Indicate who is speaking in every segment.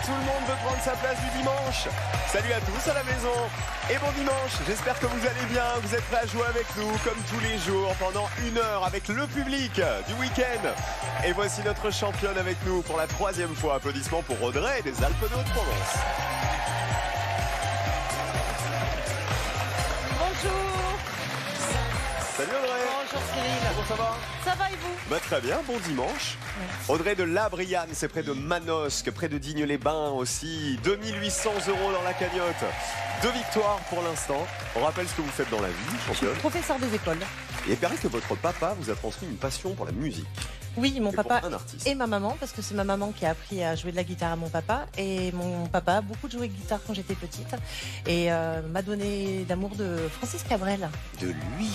Speaker 1: tout le monde veut prendre sa place du dimanche. Salut à tous à la maison et bon dimanche. J'espère que vous allez bien, vous êtes prêts à jouer avec nous comme tous les jours pendant 1 heure avec le public du week-end. Et voici notre championne avec nous pour la 3e fois. Applaudissements pour Audrey des Alpes de Haute-Provence.
Speaker 2: Bonjour.
Speaker 1: Salut Audrey.
Speaker 2: Bonjour Cyril.
Speaker 1: Comment ça va?
Speaker 2: Ça va et vous?
Speaker 1: Bah, très bien, bon dimanche.
Speaker 2: Merci.
Speaker 1: Audrey de La Brianne, c'est près de Manosque, près de Digne-les-Bains aussi. 2800 € dans la cagnotte. 2 victoires pour l'instant. On rappelle ce que vous faites dans la vie,
Speaker 2: Je suis
Speaker 1: championne.
Speaker 2: professeur des écoles.
Speaker 1: Et il paraît que votre papa vous a transmis une passion pour la musique.
Speaker 2: Oui, mon
Speaker 1: Et
Speaker 2: papa
Speaker 1: pour un artiste.
Speaker 2: et ma maman, parce que c'est ma maman qui a appris à jouer de la guitare à mon papa. Et mon papa a beaucoup joué de guitare quand j'étais petite. Et m'a donné l'amour de Francis Cabrel.
Speaker 1: De lui.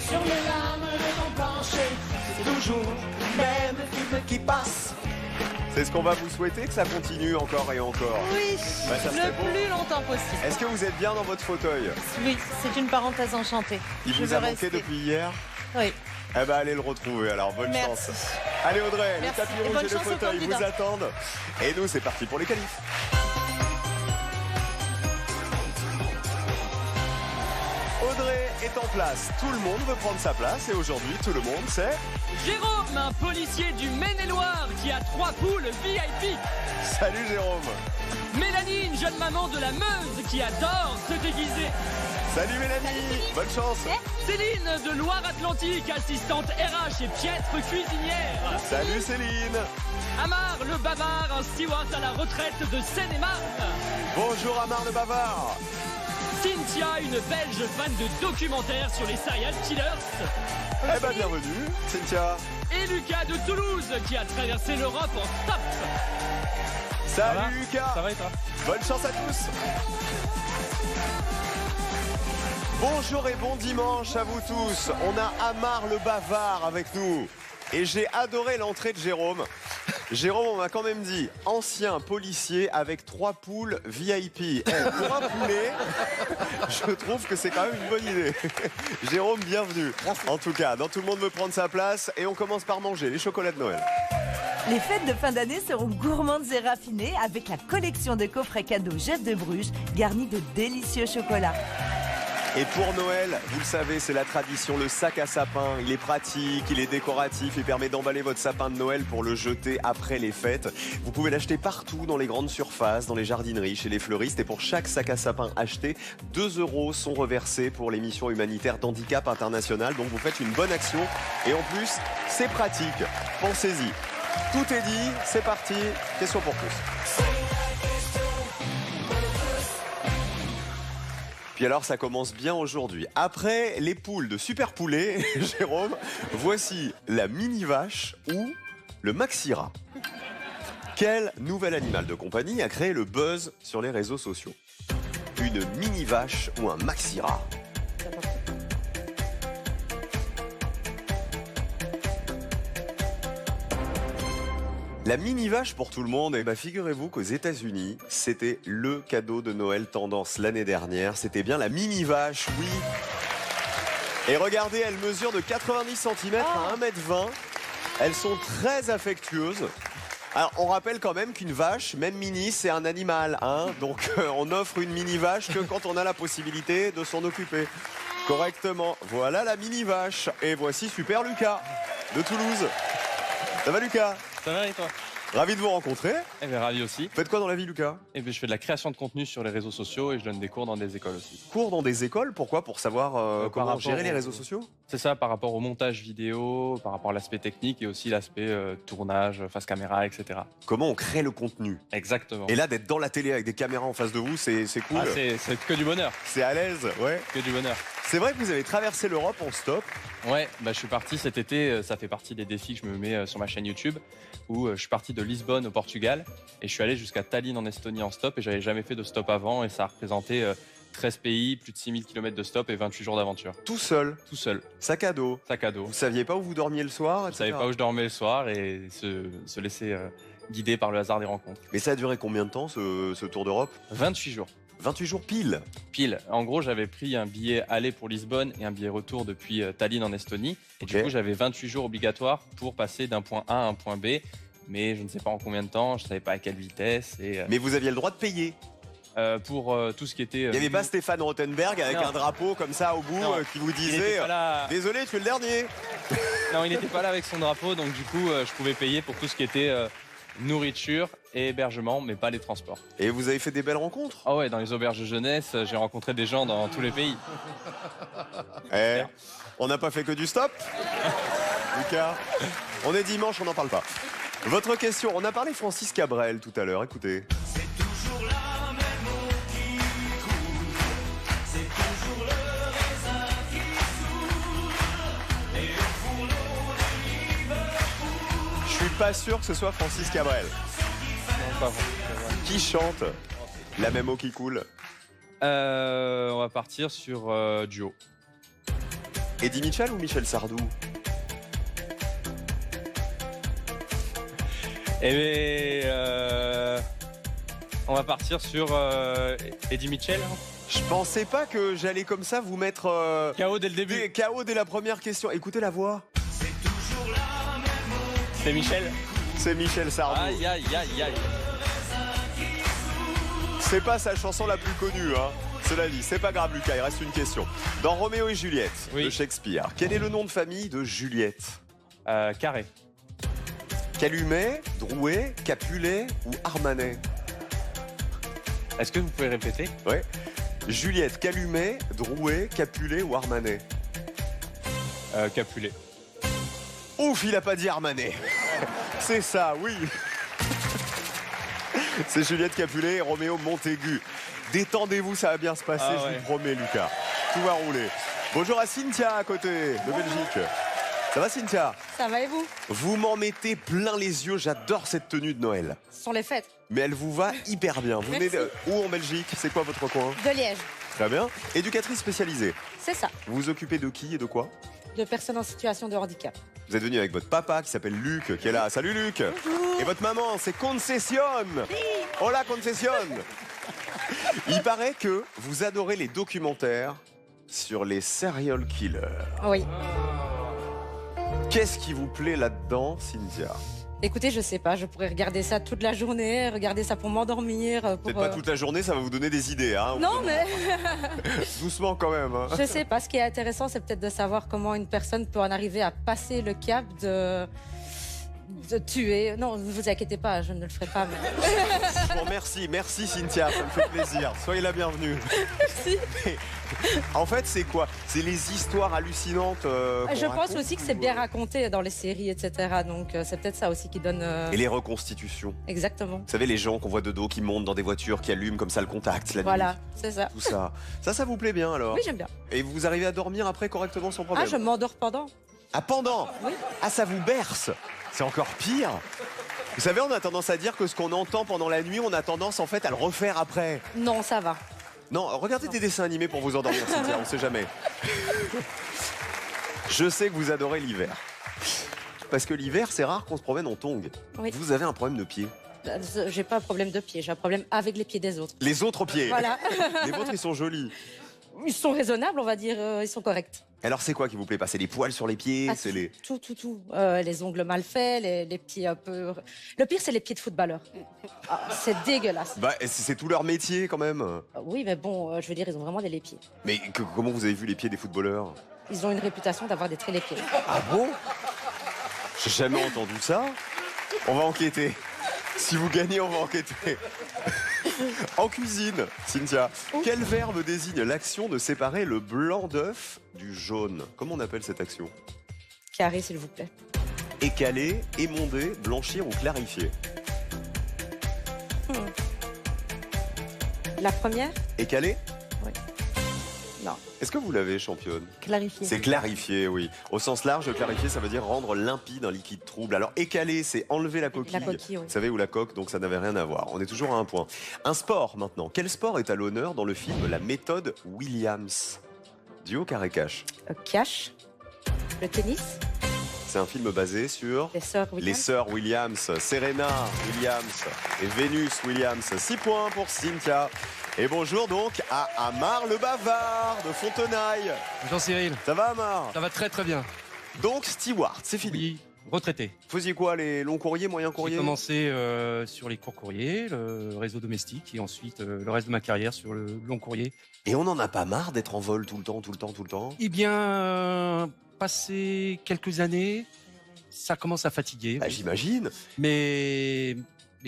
Speaker 3: Sur les lames de ton plancher, c'est toujours le même film qui passe.
Speaker 1: C'est ce qu'on va vous souhaiter, que ça continue encore et encore.
Speaker 2: Oui,
Speaker 1: Bah, ça serait
Speaker 2: le
Speaker 1: beau.
Speaker 2: plus longtemps possible.
Speaker 1: Est-ce que vous êtes bien dans votre fauteuil?
Speaker 2: Oui, c'est une parenthèse enchantée.
Speaker 1: Il
Speaker 2: Je
Speaker 1: vous
Speaker 2: veux
Speaker 1: a manqué
Speaker 2: rester.
Speaker 1: depuis hier?
Speaker 2: Oui.
Speaker 1: Eh ben allez le retrouver alors, bonne
Speaker 2: Merci.
Speaker 1: chance. Allez Audrey,
Speaker 2: Merci.
Speaker 1: le tapis
Speaker 2: Et
Speaker 1: rouge
Speaker 2: bonne
Speaker 1: et le
Speaker 2: chance aux
Speaker 1: fauteuil
Speaker 2: candidats.
Speaker 1: vous attendent. Et nous c'est parti pour les qualifs. Audrey est en place, tout le monde veut prendre sa place et aujourd'hui tout le monde c'est...
Speaker 4: Jérôme, un policier du Maine-et-Loire qui a 3 poules VIP.
Speaker 1: Salut Jérôme.
Speaker 4: Mélanie, une jeune maman de la Meuse qui adore se déguiser.
Speaker 1: Salut Mélanie, bonne chance.
Speaker 4: Céline de Loire-Atlantique, assistante RH et piètre cuisinière.
Speaker 1: Salut Céline.
Speaker 4: Amar, le bavard, un steward à la retraite de Seine-et-Marne.
Speaker 1: Bonjour Amar de Bavard.
Speaker 4: Cynthia, une belge fan de documentaires sur les serial killers.
Speaker 1: Eh ben bienvenue Cynthia.
Speaker 4: Et Lucas de Toulouse qui a traversé l'Europe en stop.
Speaker 1: Salut Lucas.
Speaker 5: Ça va et toi?
Speaker 1: Bonne chance à tous. Bonjour et bon dimanche à vous tous. On a Amar le bavard avec nous. Et j'ai adoré l'entrée de Jérôme. Jérôme, on m'a quand même dit ancien policier avec 3 poules VIP. Eh, pour un poulet, je trouve que c'est quand même une bonne idée. Jérôme, bienvenue. En tout cas, dans Tout le monde veut prendre sa place. Et on commence par manger les chocolats de Noël.
Speaker 6: Les fêtes de fin d'année seront gourmandes et raffinées avec la collection de coffrets cadeaux Jeff de Bruges garnis de délicieux chocolats.
Speaker 1: Et pour Noël, vous le savez, c'est la tradition, le sac à sapin. Il est pratique, il est décoratif, il permet d'emballer votre sapin de Noël pour le jeter après les fêtes. Vous pouvez l'acheter partout dans les grandes surfaces, dans les jardineries, chez les fleuristes. Et pour chaque sac à sapin acheté, 2 € sont reversés pour les missions humanitaires d'handicap international. Donc vous faites une bonne action. Et en plus, c'est pratique. Pensez-y. Tout est dit, c'est parti. Question pour tous. Puis alors ça commence bien aujourd'hui. Après les poules de Super Poulet, Jérôme, voici la mini vache ou le maxi rat. Quel nouvel animal de compagnie a créé le buzz sur les réseaux sociaux? Une mini vache ou un maxi rat? La mini vache pour tout le monde, et bah figurez-vous qu'aux États-Unis, c'était le cadeau de Noël tendance l'année dernière. C'était bien la mini vache, oui. Et regardez, elles mesurent de 90 cm à 1,20 m. Elles sont très affectueuses. Alors, on rappelle quand même qu'une vache, même mini, c'est un animal, hein. Donc, on offre une mini vache que quand on a la possibilité de s'en occuper correctement. Voilà la mini vache. Et voici Super Lucas de Toulouse. Ça va Lucas?
Speaker 5: Ça va et toi?
Speaker 1: Ravi de vous rencontrer.
Speaker 5: Eh bien, ravi aussi.
Speaker 1: Vous faites quoi dans la vie, Lucas?
Speaker 5: Eh bien, je fais de la création de contenu sur les réseaux sociaux et je donne des cours dans des écoles aussi.
Speaker 1: Cours dans des écoles, pourquoi? Pour savoir
Speaker 5: Par
Speaker 1: comment
Speaker 5: rapport
Speaker 1: gérer les
Speaker 5: au-
Speaker 1: réseaux sociaux?
Speaker 5: C'est ça, par rapport au montage vidéo, par rapport à l'aspect technique et aussi l'aspect tournage, face caméra, etc.
Speaker 1: Comment on crée le contenu?
Speaker 5: Exactement.
Speaker 1: Et là, d'être dans la télé avec des caméras en face de vous, c'est cool.
Speaker 5: Ah, c'est que du bonheur,
Speaker 1: C'est à l'aise, ouais.
Speaker 5: que du bonheur.
Speaker 1: C'est vrai que vous avez traversé l'Europe en stop.
Speaker 5: Ouais, bah, je suis parti cet été, ça fait partie des défis que je me mets sur ma chaîne YouTube, où je suis parti de Lisbonne au Portugal et je suis allé jusqu'à Tallinn en Estonie en stop et j'avais jamais fait de stop avant et ça a représenté 13 pays, plus de 6000 km de stop et 28 jours d'aventure.
Speaker 1: Tout seul,
Speaker 5: Tout seul,
Speaker 1: sac à dos.
Speaker 5: sac à dos.
Speaker 1: Vous saviez pas où vous dormiez le soir,
Speaker 5: Je savais pas où je dormais le soir et se laisser guider par le hasard des rencontres.
Speaker 1: Mais ça a duré combien de temps ce tour d'Europe?
Speaker 5: 28 jours.
Speaker 1: 28 jours pile.
Speaker 5: Pile. En gros, j'avais pris un billet aller pour Lisbonne et un billet retour depuis Tallinn en Estonie. Et
Speaker 1: Ok.
Speaker 5: du coup, j'avais 28 jours obligatoires pour passer d'un point A à un point B. Mais je ne sais pas en combien de temps, je ne savais pas à quelle vitesse. Et
Speaker 1: Mais vous aviez le droit de payer.
Speaker 5: pour tout ce qui était...
Speaker 1: Il n'y avait pas Stéphane Rothenberg avec
Speaker 5: Non.
Speaker 1: un drapeau comme ça au bout
Speaker 5: Non.
Speaker 1: qui vous
Speaker 5: il
Speaker 1: disait
Speaker 5: n'était pas là.
Speaker 1: désolé, tu es le dernier.
Speaker 5: Non, il n'était pas là avec son drapeau, donc du coup, je pouvais payer pour tout ce qui était nourriture et hébergement, mais pas les transports.
Speaker 1: Et vous avez fait des belles rencontres.
Speaker 5: Ah ouais, dans les auberges de jeunesse, j'ai rencontré des gens dans tous les pays.
Speaker 1: Eh, on n'a pas fait que du stop. Lucas, on est dimanche, on n'en parle pas. Votre question, on a parlé Francis Cabrel tout à l'heure, écoutez. Je suis pas sûr que ce soit Francis Cabrel.
Speaker 5: Non, pas vrai.
Speaker 1: Qui chante La même eau qui coule?
Speaker 5: On va partir sur duo.
Speaker 1: Eddie Mitchell ou Michel Sardou?
Speaker 5: Et on va partir sur Eddie Mitchell. hein.
Speaker 1: Je pensais pas que j'allais comme ça vous mettre
Speaker 5: KO dès le début.
Speaker 1: KO dès la première question. Écoutez la voix.
Speaker 5: C'est Michel.
Speaker 1: C'est Michel Sardou.
Speaker 5: Aïe, aïe, aïe, aïe.
Speaker 1: C'est pas sa chanson la plus connue, hein. Cela dit, c'est pas grave, Lucas, il reste une question. Dans Roméo et Juliette
Speaker 5: Oui.
Speaker 1: de Shakespeare, quel est le nom de famille de Juliette?
Speaker 5: Carré.
Speaker 1: Calumet, Drouet, Capulet ou Armanet?
Speaker 5: Est-ce que vous pouvez répéter?
Speaker 1: Ouais. Juliette, Calumet, Drouet, Capulet ou Armanet?
Speaker 5: Capulet.
Speaker 1: Ouf, il a pas dit Armanet. C'est ça, oui. C'est Juliette Capulet et Roméo Montaigu. Détendez-vous, ça va bien se passer,
Speaker 5: Ah
Speaker 1: je
Speaker 5: ouais.
Speaker 1: vous promets, Lucas. Tout va rouler. Bonjour à Cynthia à côté, de Belgique. Ça va, Cynthia?
Speaker 7: Ça va et vous?
Speaker 1: Vous m'en mettez plein les yeux, j'adore cette tenue de Noël.
Speaker 7: Ce sont les fêtes
Speaker 1: Mais elle vous va hyper bien. Vous venez
Speaker 7: Merci.
Speaker 1: où en Belgique? C'est quoi votre coin?
Speaker 7: de Liège.
Speaker 1: Très bien. Éducatrice spécialisée.
Speaker 7: C'est ça,
Speaker 1: Vous vous occupez de qui et de quoi?
Speaker 7: de personnes en situation de handicap.
Speaker 1: Vous êtes venu avec votre papa qui s'appelle Luc, qui est là. Salut Luc. Et votre maman, c'est Concession. Hola Concession. Il paraît que vous adorez les documentaires sur les serial killers.
Speaker 7: Oui.
Speaker 1: Qu'est-ce qui vous plaît là-dedans, Cynthia?
Speaker 7: Écoutez, je sais pas, je pourrais regarder ça toute la journée, regarder ça pour m'endormir. Pour,
Speaker 1: Peut-être pas toute la journée, ça va vous donner des idées. Hein.
Speaker 7: Non, mais
Speaker 1: Doucement quand même. Hein.
Speaker 7: je sais pas. Ce qui est intéressant, c'est peut-être de savoir comment une personne peut en arriver à passer le cap de tuer. Non, ne vous inquiétez pas, je ne le ferai pas. Mais...
Speaker 1: Je vous remercie. Merci Cynthia, ça me fait plaisir. Soyez la bienvenue.
Speaker 7: Merci.
Speaker 1: En fait, c'est quoi? C'est les histoires hallucinantes.
Speaker 7: Je
Speaker 1: qu'on
Speaker 7: pense
Speaker 1: raconte,
Speaker 7: aussi que c'est
Speaker 1: ou,
Speaker 7: bien raconté dans les séries, etc. Donc c'est peut-être ça aussi qui donne.
Speaker 1: Et les reconstitutions.
Speaker 7: Exactement.
Speaker 1: Vous savez, les gens qu'on voit de dos qui montent dans des voitures, qui allument comme ça le contact la
Speaker 7: Voilà,
Speaker 1: nuit.
Speaker 7: c'est ça.
Speaker 1: Tout ça. Ça vous plaît bien alors?
Speaker 7: Oui, j'aime bien.
Speaker 1: Et vous arrivez à dormir après correctement sans
Speaker 7: Ah,
Speaker 1: problème?
Speaker 7: je m'endors pendant.
Speaker 1: Ah, pendant?
Speaker 7: Oui.
Speaker 1: Ah, ça vous berce? C'est encore pire. Vous savez, on a tendance à dire que ce qu'on entend pendant la nuit, on a tendance en fait à le refaire après.
Speaker 7: Non, ça va.
Speaker 1: Non, regardez des dessins animés pour vous endormir, Cynthia, on sait jamais. Je sais que vous adorez l'hiver. Parce que l'hiver, c'est rare qu'on se promène en tongs.
Speaker 7: Oui.
Speaker 1: Vous avez un problème de pied.
Speaker 7: J'ai pas un problème de pied, j'ai un problème avec les pieds des autres.
Speaker 1: Les autres pieds.
Speaker 7: Voilà.
Speaker 1: Les vôtres, ils sont jolis.
Speaker 7: Ils sont raisonnables, on va dire, ils sont corrects.
Speaker 1: Alors, c'est quoi qui vous plaît pas? C'est les poils sur les pieds?
Speaker 7: Ah,
Speaker 1: C'est les...
Speaker 7: Tout. Les ongles mal faits, les pieds un peu... Le pire, c'est les pieds de footballeurs. Ah, c'est dégueulasse.
Speaker 1: Bah, c'est tout leur métier quand même.
Speaker 7: Oui, mais bon, je veux dire, ils ont vraiment des les-pieds.
Speaker 1: Mais comment vous avez vu les pieds des footballeurs?
Speaker 7: Ils ont une réputation d'avoir des très les-pieds.
Speaker 1: Ah bon? J'ai jamais entendu ça. On va enquêter. Si vous gagnez, on va enquêter. En cuisine, Cynthia, quel verbe désigne l'action de séparer le blanc d'œuf du jaune? Comment on appelle cette action?
Speaker 7: Carré, s'il vous plaît.
Speaker 1: Écaler, émonder, blanchir ou clarifier?
Speaker 7: La première?
Speaker 1: Écaler?
Speaker 7: Non.
Speaker 1: Est-ce que vous l'avez, championne?
Speaker 2: Clarifier.
Speaker 1: C'est clarifier, oui. Au sens large, clarifier, ça veut dire rendre limpide un liquide trouble. Alors, écaler, c'est enlever la coquille.
Speaker 7: La coquille, oui.
Speaker 1: Vous savez, ou la coque, donc ça n'avait rien à voir. On est toujours à un point. Un sport, maintenant. Quel sport est à l'honneur dans le film La méthode Williams? Duo carré-cache.
Speaker 7: Cash. Le tennis.
Speaker 1: C'est un film basé sur
Speaker 7: Les sœurs
Speaker 1: les
Speaker 7: Williams.
Speaker 1: sœurs Williams, Serena Williams et Venus Williams. 6 points pour Cynthia. Et bonjour donc à Amar le Bavard de Fontenailles.
Speaker 8: Bonjour Cyril.
Speaker 1: Ça va Amar?
Speaker 8: Ça va très très bien.
Speaker 1: Donc steward, c'est fini.
Speaker 8: Oui, retraité.
Speaker 1: Vous faisiez quoi, les longs courriers, moyens
Speaker 8: J'ai
Speaker 1: courriers?
Speaker 8: commencé sur les courts courriers, le réseau domestique et ensuite le reste de ma carrière sur le long courrier.
Speaker 1: Et on n'en a pas marre d'être en vol tout le temps?
Speaker 8: Eh bien, passé quelques années, ça commence à fatiguer.
Speaker 1: Bah, j'imagine.
Speaker 8: Mais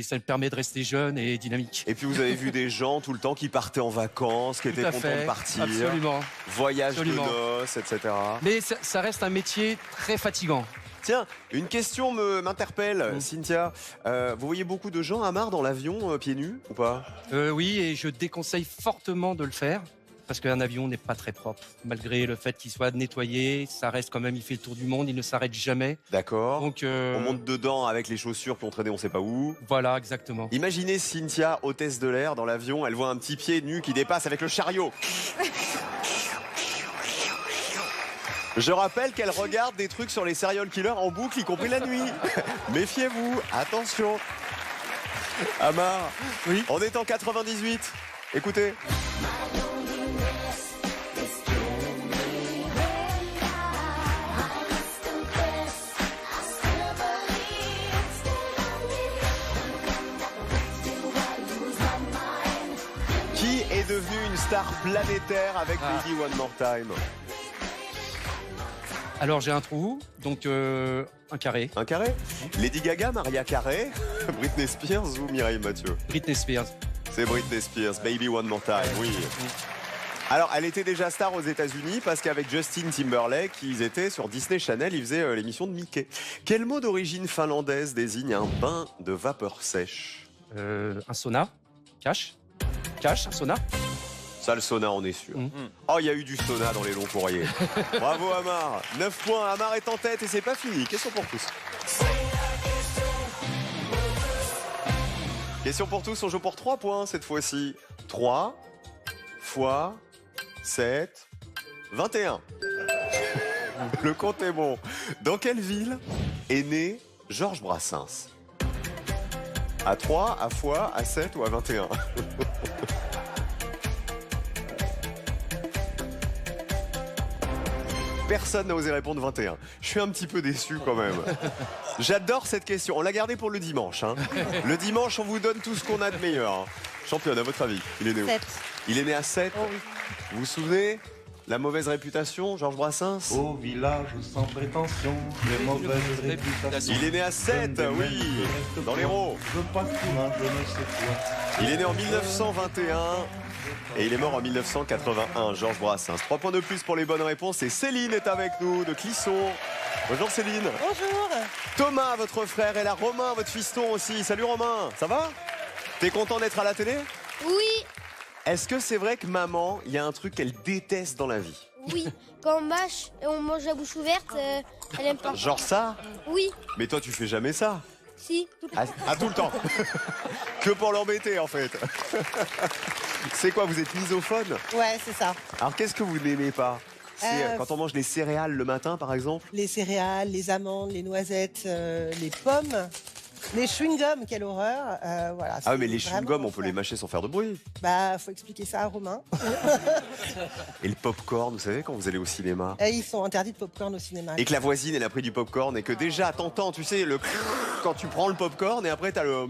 Speaker 8: ça me permet de rester jeune et dynamique.
Speaker 1: Et puis vous avez vu des gens tout le temps qui partaient en vacances, qui étaient
Speaker 8: Tout à
Speaker 1: contents
Speaker 8: fait,
Speaker 1: de partir.
Speaker 8: absolument.
Speaker 1: Voyage
Speaker 8: Absolument.
Speaker 1: de noces, etc.
Speaker 8: Mais ça reste un métier très fatigant.
Speaker 1: Tiens, une question m'interpelle, Cynthia. Vous voyez beaucoup de gens à Amar dans l'avion, pieds nus, ou pas?
Speaker 8: Oui, et je déconseille fortement de le faire. Parce qu'un avion n'est pas très propre. Malgré le fait qu'il soit nettoyé, ça reste quand même, il fait le tour du monde, il ne s'arrête jamais.
Speaker 1: D'accord.
Speaker 8: Donc,
Speaker 1: on monte dedans avec les chaussures qui ont traîné on sait pas où.
Speaker 8: Voilà, exactement.
Speaker 1: Imaginez Cynthia, hôtesse de l'air, dans l'avion, elle voit un petit pied nu qui dépasse avec le chariot. Je rappelle qu'elle regarde des trucs sur les serial killers en boucle, y compris la nuit. Méfiez-vous, attention. Amar,
Speaker 8: Oui.
Speaker 1: on est en 98. Écoutez. Qui est devenu une star planétaire avec Baby One More Time?
Speaker 8: Alors j'ai un trou, donc un carré.
Speaker 1: Un carré? Lady Gaga, Maria Carré, Britney Spears ou Mireille Mathieu?
Speaker 8: Britney Spears.
Speaker 1: C'est Britney Spears, Baby One More Time, oui. Alors, elle était déjà star aux États-Unis parce qu'avec Justin Timberlake, ils étaient sur Disney Channel, ils faisaient l'émission de Mickey. Quel mot d'origine finlandaise désigne un bain de vapeur sèche?
Speaker 8: Un sauna. Cash, un sauna.
Speaker 1: Ça, le sauna, on est sûr. Oh, il y a eu du sauna dans les longs courriers. Bravo, Amar. 9 points, Amar est en tête et c'est pas fini. Question pour tous. Question pour tous, on joue pour 3 points cette fois-ci. 3 fois 7, 21. Le compte est bon. Dans quelle ville est né Georges Brassens? À 3, à fois, à 7 ou à 21? Personne n'a osé répondre 21. Je suis un petit peu déçu quand même. J'adore cette question. On l'a gardée pour le dimanche. Hein. Le dimanche, on vous donne tout ce qu'on a de meilleur. Hein. Championne, à votre avis, il est né où?
Speaker 2: 7.
Speaker 1: Il est né à 7.
Speaker 2: Oh oui.
Speaker 1: Vous vous souvenez? La mauvaise réputation, Georges Brassens?
Speaker 9: Au village sans prétention, les mauvaises réputations.
Speaker 1: Il est né à 7, oui, dans l'Hérault.
Speaker 9: Je passe pour un je ne sais quoi.
Speaker 1: Il est né en 1921 et il est mort en 1981, Georges Brassens. 3 points de plus pour les bonnes réponses et Céline est avec nous de Clisson. Bonjour Céline.
Speaker 2: Bonjour.
Speaker 1: Thomas, votre frère, et là Romain, votre fiston aussi. Salut Romain, ça va? T'es content d'être à la télé?
Speaker 10: Oui,
Speaker 1: Est-ce que c'est vrai que maman, il y a un truc qu'elle déteste dans la vie?
Speaker 10: oui. Quand on mâche et on mange la bouche ouverte, elle aime pas.
Speaker 1: Genre ça?
Speaker 10: Oui,
Speaker 1: Mais toi tu fais jamais ça?
Speaker 10: si.
Speaker 1: À tout le temps. Que pour l'embêter en fait. C'est quoi, vous êtes misophone?
Speaker 2: Ouais, c'est ça.
Speaker 1: Alors qu'est-ce que vous n'aimez pas? C'est quand on mange les céréales le matin par exemple?
Speaker 2: Les céréales, les amandes, les noisettes, les pommes, les chewing-gums, quelle horreur. Voilà,
Speaker 1: Ah oui, mais
Speaker 2: c'est
Speaker 1: les
Speaker 2: vraiment
Speaker 1: chewing-gums, on
Speaker 2: l'enfer.
Speaker 1: peut les mâcher sans faire de bruit.
Speaker 2: Bah, faut expliquer ça à Romain.
Speaker 1: Et le popcorn, vous savez, quand vous allez au cinéma?
Speaker 2: Et ils sont interdits de popcorn au cinéma.
Speaker 1: Et que la voisine, elle a pris du popcorn et que déjà, t'entends, tu sais, le quand tu prends le popcorn et après t'as le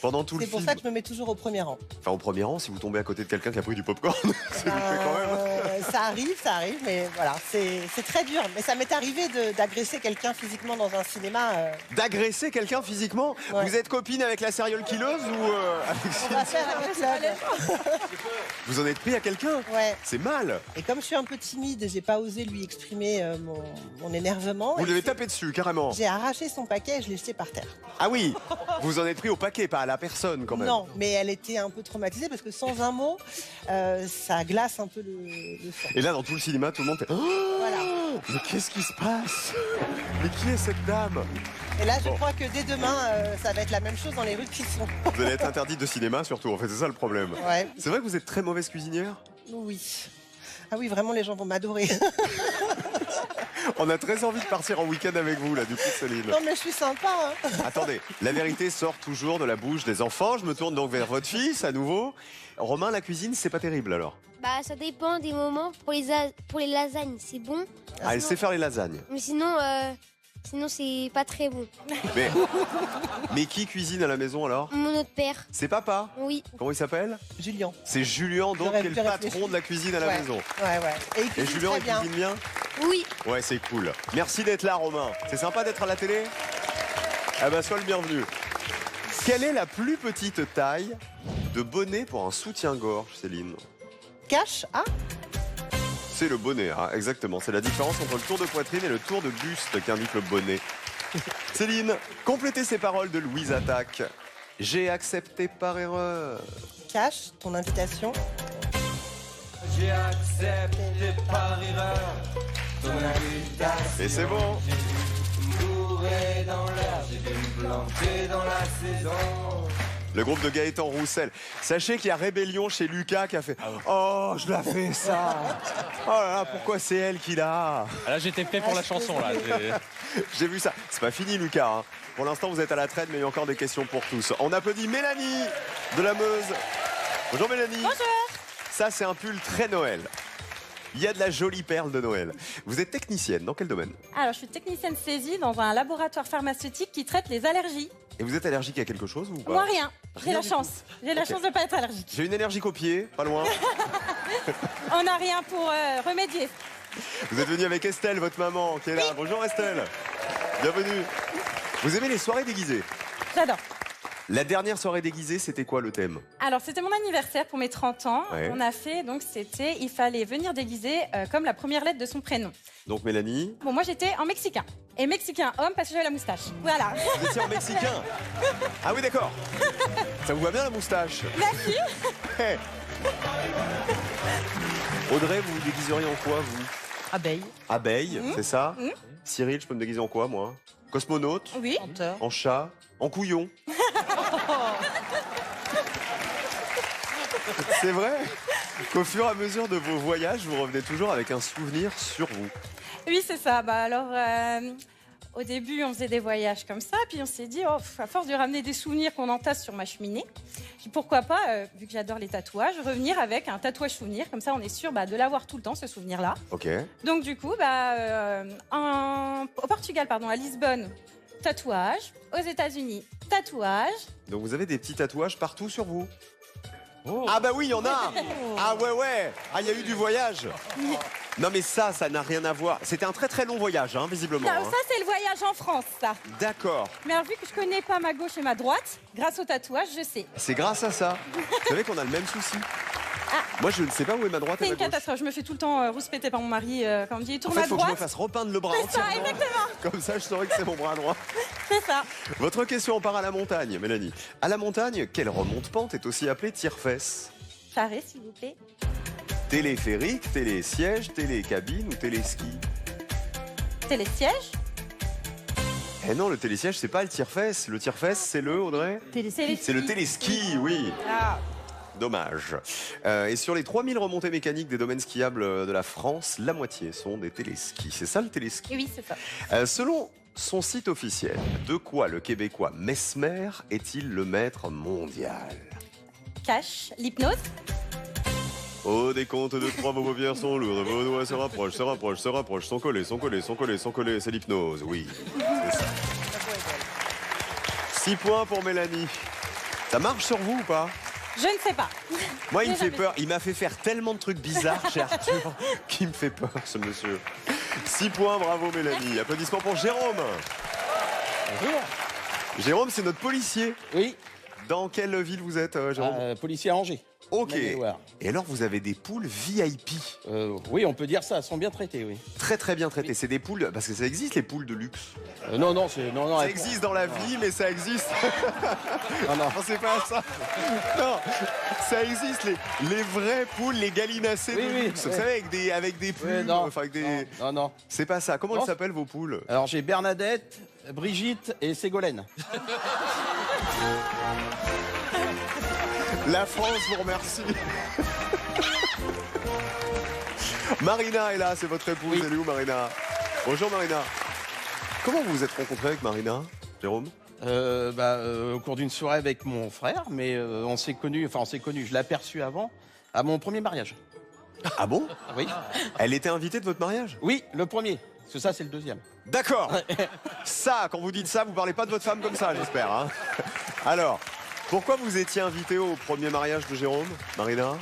Speaker 1: pendant tout le
Speaker 2: C'est pour
Speaker 1: film.
Speaker 2: ça que je me mets toujours au premier rang.
Speaker 1: Enfin, au premier rang, si vous tombez à côté de quelqu'un qui a pris du popcorn, c'est vite fait quand même.
Speaker 2: Ça arrive, mais voilà, c'est très dur. Mais ça m'est arrivé d'agresser quelqu'un physiquement dans un cinéma.
Speaker 1: D'agresser quelqu'un physiquement?
Speaker 2: Ouais.
Speaker 1: Vous êtes copine avec la serial killeuse ou avec
Speaker 2: On va faire un club.
Speaker 1: Vous en êtes pris à quelqu'un?
Speaker 2: Ouais.
Speaker 1: C'est mal.
Speaker 2: Et comme je suis un peu timide, j'ai pas osé lui exprimer mon énervement.
Speaker 1: Vous
Speaker 2: Et
Speaker 1: lui avez tapé dessus, carrément.
Speaker 2: J'ai arraché son paquet et je l'ai jeté par terre.
Speaker 1: Ah oui, vous en êtes pris au paquet, pas à la personne quand même.
Speaker 2: Non, mais elle était un peu traumatisée parce que sans un mot, ça glace un peu le sang.
Speaker 1: Et là, dans tout le cinéma, tout le monde fait
Speaker 2: Voilà.
Speaker 1: mais qu'est-ce qui se passe? Mais qui est cette dame?
Speaker 2: Et là, je crois que dès demain, ça va être la même chose dans les rues de Clisson.
Speaker 1: Vous allez être interdite de cinéma surtout, en fait, c'est ça le problème.
Speaker 2: Ouais.
Speaker 1: C'est vrai que vous êtes très mauvaise cuisinière?
Speaker 2: Oui. Ah oui, vraiment, les gens vont m'adorer.
Speaker 1: On a très envie de partir en week-end avec vous, là, du coup, Céline.
Speaker 2: Non, mais je suis sympa. Hein.
Speaker 1: Attendez, la vérité sort toujours de la bouche des enfants. Je me tourne donc vers votre fils, à nouveau. Romain, la cuisine, c'est pas terrible, alors?
Speaker 10: Bah, ça dépend des moments. Pour les lasagnes, c'est bon.
Speaker 1: Ah, elle sait faire les lasagnes.
Speaker 10: Mais sinon, c'est pas très bon.
Speaker 1: Mais qui cuisine à la maison, alors?
Speaker 10: Mon autre père.
Speaker 1: C'est papa?
Speaker 10: Oui.
Speaker 1: Comment il s'appelle?
Speaker 2: Julien.
Speaker 1: C'est Julien, donc, qui est le patron de la cuisine à la maison.
Speaker 2: Ouais. Et, il
Speaker 1: Et
Speaker 2: cuisine
Speaker 1: Julien,
Speaker 2: très
Speaker 1: il
Speaker 2: bien.
Speaker 1: cuisine bien?
Speaker 10: Oui.
Speaker 1: Ouais, c'est cool. Merci d'être là, Romain. C'est sympa d'être à la télé? Ah bah, sois le bienvenu. Quelle est la plus petite taille de bonnet pour un soutien-gorge, Céline?
Speaker 2: Cache, ah?
Speaker 1: C'est le bonnet, hein, exactement. C'est la différence entre le tour de poitrine et le tour de buste qu'indique le bonnet. Céline, complétez ces paroles de Louise Attaque. J'ai accepté par erreur.
Speaker 2: Cache, ton invitation.
Speaker 9: J'ai accepté par erreur ton invitation.
Speaker 1: Et c'est bon.
Speaker 9: J'ai bourré dans l'air, j'ai dû me planter dans la saison.
Speaker 1: Le groupe de Gaëtan Roussel. Sachez qu'il y a rébellion chez Lucas qui a fait « Oh, je l'ai fait ça. Oh là là, pourquoi c'est elle qui l'a ?»
Speaker 5: Ah, là, j'étais prêt pour la chanson, là.
Speaker 1: J'ai vu ça. C'est pas fini, Lucas. Hein. Pour l'instant, vous êtes à la traîne, mais il y a encore des questions pour tous. On applaudit Mélanie de la Meuse. Bonjour, Mélanie.
Speaker 7: Bonjour.
Speaker 1: Ça, c'est un pull très Noël. Il y a de la jolie perle de Noël. Vous êtes technicienne, dans quel domaine?
Speaker 7: Alors, je suis technicienne saisie dans un laboratoire pharmaceutique qui traite les allergies.
Speaker 1: Et vous êtes allergique à quelque chose ou pas?
Speaker 7: Moi, rien. J'ai
Speaker 1: Rien
Speaker 7: la
Speaker 1: du
Speaker 7: chance. J'ai la
Speaker 1: Ok.
Speaker 7: chance de ne pas être allergique.
Speaker 1: J'ai une allergie au pied, pas loin.
Speaker 7: On n'a rien pour remédier.
Speaker 1: Vous êtes venue avec Estelle, votre maman, qui est là. Bonjour Estelle. Bienvenue. Vous aimez les soirées déguisées?
Speaker 7: J'adore.
Speaker 1: La dernière soirée déguisée, c'était quoi le thème?
Speaker 7: Alors, c'était mon anniversaire pour mes 30 ans.
Speaker 1: Ouais.
Speaker 7: On a fait, donc, il fallait venir déguiser comme la première lettre de son prénom.
Speaker 1: Donc Mélanie,
Speaker 7: Bon, moi, j'étais en mexicain. Et mexicain homme parce que j'avais la moustache. Voilà.
Speaker 1: vous étiez en mexicain. Ah oui, d'accord. Ça vous va bien la moustache?
Speaker 7: Merci.
Speaker 1: Hey. Audrey, vous vous déguiseriez en quoi, vous?
Speaker 2: Abeille.
Speaker 1: Abeille, c'est ça? Cyril, je peux me déguiser en quoi, moi? Cosmonaute?
Speaker 7: Oui.
Speaker 2: Chanteur.
Speaker 1: En chat? En couillon? C'est vrai qu'au fur et à mesure de vos voyages, vous revenez toujours avec un souvenir sur vous.
Speaker 7: Oui, c'est ça. Bah, alors, au début, on faisait des voyages comme ça. Puis on s'est dit, oh, à force de ramener des souvenirs qu'on entasse sur ma cheminée, j'ai dit, pourquoi pas, vu que j'adore les tatouages, revenir avec un tatouage souvenir. Comme ça, on est sûr de l'avoir tout le temps, ce souvenir-là.
Speaker 1: Ok.
Speaker 7: Donc, du coup, au Portugal, à Lisbonne, tatouage. Aux États-Unis, tatouage.
Speaker 1: Donc vous avez des petits tatouages partout sur vous? Ah bah oui, il y en a. Ah ouais. Ah, il y a eu du voyage. Non mais ça n'a rien à voir. C'était un très très long voyage, hein, visiblement.
Speaker 7: Non,
Speaker 1: hein.
Speaker 7: ça, c'est le voyage en France, ça.
Speaker 1: D'accord.
Speaker 7: Mais alors, vu que je connais pas ma gauche et ma droite, grâce au tatouage, je sais.
Speaker 1: C'est grâce à ça. Vous savez qu'on a le même souci. Moi, je ne sais pas où est ma droite
Speaker 7: C'est
Speaker 1: et ma
Speaker 7: une
Speaker 1: gauche.
Speaker 7: catastrophe. Je me fais tout le temps rouspéter par mon mari quand on me dit
Speaker 1: En
Speaker 7: tourne
Speaker 1: fait,
Speaker 7: à
Speaker 1: il faut que je me
Speaker 7: droite.
Speaker 1: fasse repeindre le bras
Speaker 7: C'est ça,
Speaker 1: entièrement.
Speaker 7: exactement.
Speaker 1: Comme ça, je saurais que c'est mon bras droit.
Speaker 7: C'est ça.
Speaker 1: Votre question, on part à la montagne, Mélanie. À la montagne, quelle remonte-pente est aussi appelée tire-fesse?
Speaker 7: Charret, s'il vous plaît.
Speaker 1: Téléphérique, télésiège, télécabine ou téléski?
Speaker 7: Télésiège.
Speaker 1: Eh non, le télésiège, c'est pas le tire-fesse. Le tire-fesse, c'est le, Audrey? C'est le téléski, oui.
Speaker 7: Ah.
Speaker 1: Dommage. Et sur les 3000 remontées mécaniques des domaines skiables de la France, la moitié sont des téléskis. C'est ça le téléski?
Speaker 7: Oui, c'est ça.
Speaker 1: Selon son site officiel, de quoi le Québécois Mesmer est-il le maître mondial?
Speaker 7: Cache, l'hypnose.
Speaker 1: Au décompte de 3, vos paupières sont lourdes, vos doigts se rapprochent, sont collés, c'est l'hypnose, oui. C'est ça. 6 points pour Mélanie. Ça marche sur vous ou pas?
Speaker 7: Je ne sais pas.
Speaker 1: Moi, il me
Speaker 7: J'ai
Speaker 1: fait
Speaker 7: jamais
Speaker 1: peur. Il m'a fait faire tellement de trucs bizarres chez Arthur qui me fait peur, ce monsieur. 6 points, bravo Mélanie. Applaudissements pour Jérôme.
Speaker 11: Bonjour.
Speaker 1: Jérôme, c'est notre policier.
Speaker 11: Oui.
Speaker 1: Dans quelle ville vous êtes, Jérôme?
Speaker 11: Policier à Angers.
Speaker 1: Ok.
Speaker 11: Maine-et-Loire.
Speaker 1: Et alors, vous avez des poules VIP.
Speaker 11: Oui, on peut dire ça. Elles sont bien traitées, oui.
Speaker 1: Très très bien traitées. C'est des poules, parce que ça existe les poules de luxe.
Speaker 11: Non,
Speaker 1: Ça existe dans la vie, mais ça existe.
Speaker 11: Non.
Speaker 1: C'est pas ça. Non, ça existe les vraies poules, les gallinacées de luxe. Vous savez, avec des plumes,
Speaker 11: non.
Speaker 1: enfin avec des.
Speaker 11: Non.
Speaker 1: C'est pas ça. Comment
Speaker 11: Non.
Speaker 1: elles s'appellent vos poules?
Speaker 11: Alors j'ai Bernadette, Brigitte et Ségolène.
Speaker 1: La France vous remercie. Marina est là, c'est votre épouse. Elle est où, Marina? Bonjour Marina. Comment vous vous êtes rencontré avec Marina, Jérôme?
Speaker 11: Au cours d'une soirée avec mon frère, mais on s'est connus, je l'ai aperçu avant, à mon premier mariage.
Speaker 1: Ah bon?
Speaker 11: Oui.
Speaker 1: Elle était invitée de votre mariage?
Speaker 11: Oui, le premier. Parce que ça, c'est le deuxième.
Speaker 1: D'accord. Ça, quand vous dites ça, vous parlez pas de votre femme comme ça, j'espère. Hein. Alors, pourquoi vous étiez invité au premier mariage de Jérôme, Marina?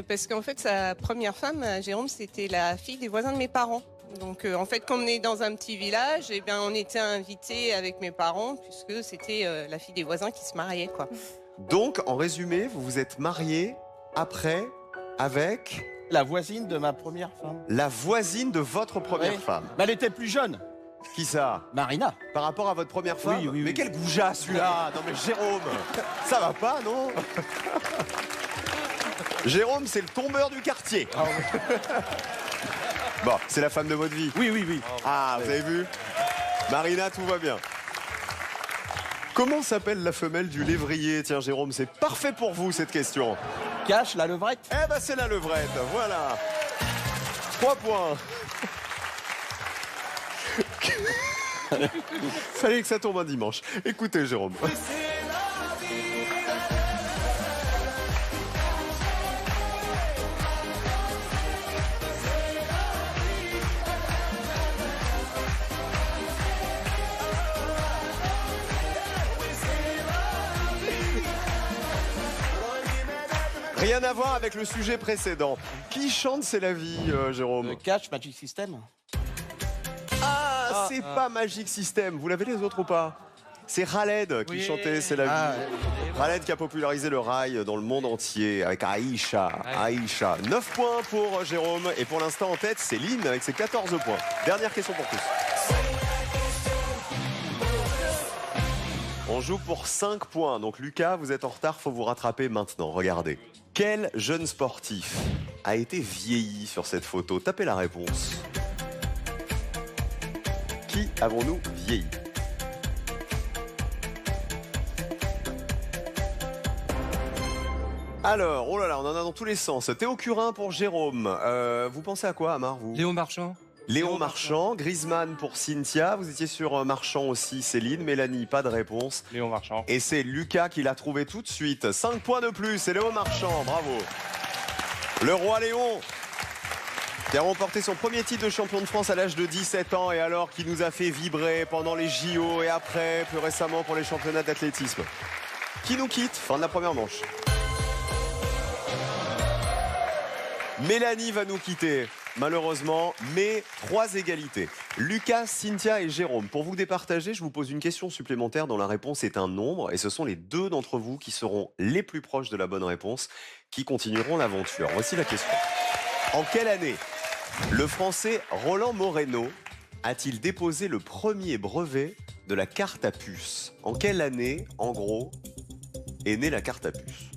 Speaker 12: Parce qu'en fait, sa première femme, Jérôme, c'était la fille des voisins de mes parents. Donc, en fait, comme on est dans un petit village, eh bien, on était invités avec mes parents, puisque c'était la fille des voisins qui se mariait, quoi.
Speaker 1: Donc, en résumé, vous vous êtes mariés après avec...
Speaker 11: La voisine de ma première femme.
Speaker 1: La voisine de votre première femme.
Speaker 11: Mais elle était plus jeune.
Speaker 1: Qui ça?
Speaker 11: Marina.
Speaker 1: Par rapport à votre première femme?
Speaker 11: Oui, oui, oui.
Speaker 1: Mais quel goujat celui-là! Non mais Jérôme, ça va pas, non? Jérôme, c'est le tombeur du quartier.
Speaker 11: Ah, oui.
Speaker 1: Bon, c'est la femme de votre vie?
Speaker 11: Oui, oui, oui.
Speaker 1: Ah, vous avez vu? Marina, tout va bien. Comment s'appelle la femelle du lévrier? Tiens, Jérôme, c'est parfait pour vous, cette question.
Speaker 11: Cache la levrette.
Speaker 1: Eh ben, c'est la levrette, voilà. 3 points. Fallait que ça tombe un dimanche. Écoutez, Jérôme. Rien à voir avec le sujet précédent. Qui chante C'est la vie, Jérôme?
Speaker 11: Cache Magic System.
Speaker 1: Ah, c'est pas Magic System. Vous l'avez les autres ou pas? C'est Khaled qui chantait C'est la vie. Khaled qui a popularisé le rail dans le monde entier avec Aïcha. Aïcha. 9 points pour Jérôme. Et pour l'instant en tête, Céline avec ses 14 points. Dernière question pour tous. On joue pour 5 points. Donc Lucas, vous êtes en retard, faut vous rattraper maintenant. Regardez. Quel jeune sportif a été vieilli sur cette photo? Tapez la réponse. Qui avons-nous vieilli? Alors, oh là là, on en a dans tous les sens. Théo Curin pour Jérôme. Vous pensez à quoi, Amar, vous?
Speaker 8: Léo Marchand.
Speaker 1: Léon Marchand, Griezmann pour Cynthia. Vous étiez sur Marchand aussi, Céline. Mélanie, pas de réponse.
Speaker 5: Léon Marchand.
Speaker 1: Et c'est Lucas qui l'a trouvé tout de suite. 5 points de plus, c'est Léon Marchand, bravo. Le roi Léon, qui a remporté son premier titre de champion de France à l'âge de 17 ans et alors qui nous a fait vibrer pendant les JO et après, plus récemment pour les championnats d'athlétisme. Qui nous quitte, fin de la première manche. Mélanie va nous quitter, malheureusement, mais 3 égalités. Lucas, Cynthia et Jérôme. Pour vous départager, je vous pose une question supplémentaire dont la réponse est un nombre et ce sont les 2 d'entre vous qui seront les plus proches de la bonne réponse qui continueront l'aventure. Voici la question. En quelle année le Français Roland Moreno a-t-il déposé le premier brevet de la carte à puce? En quelle année, en gros, est née la carte à puce?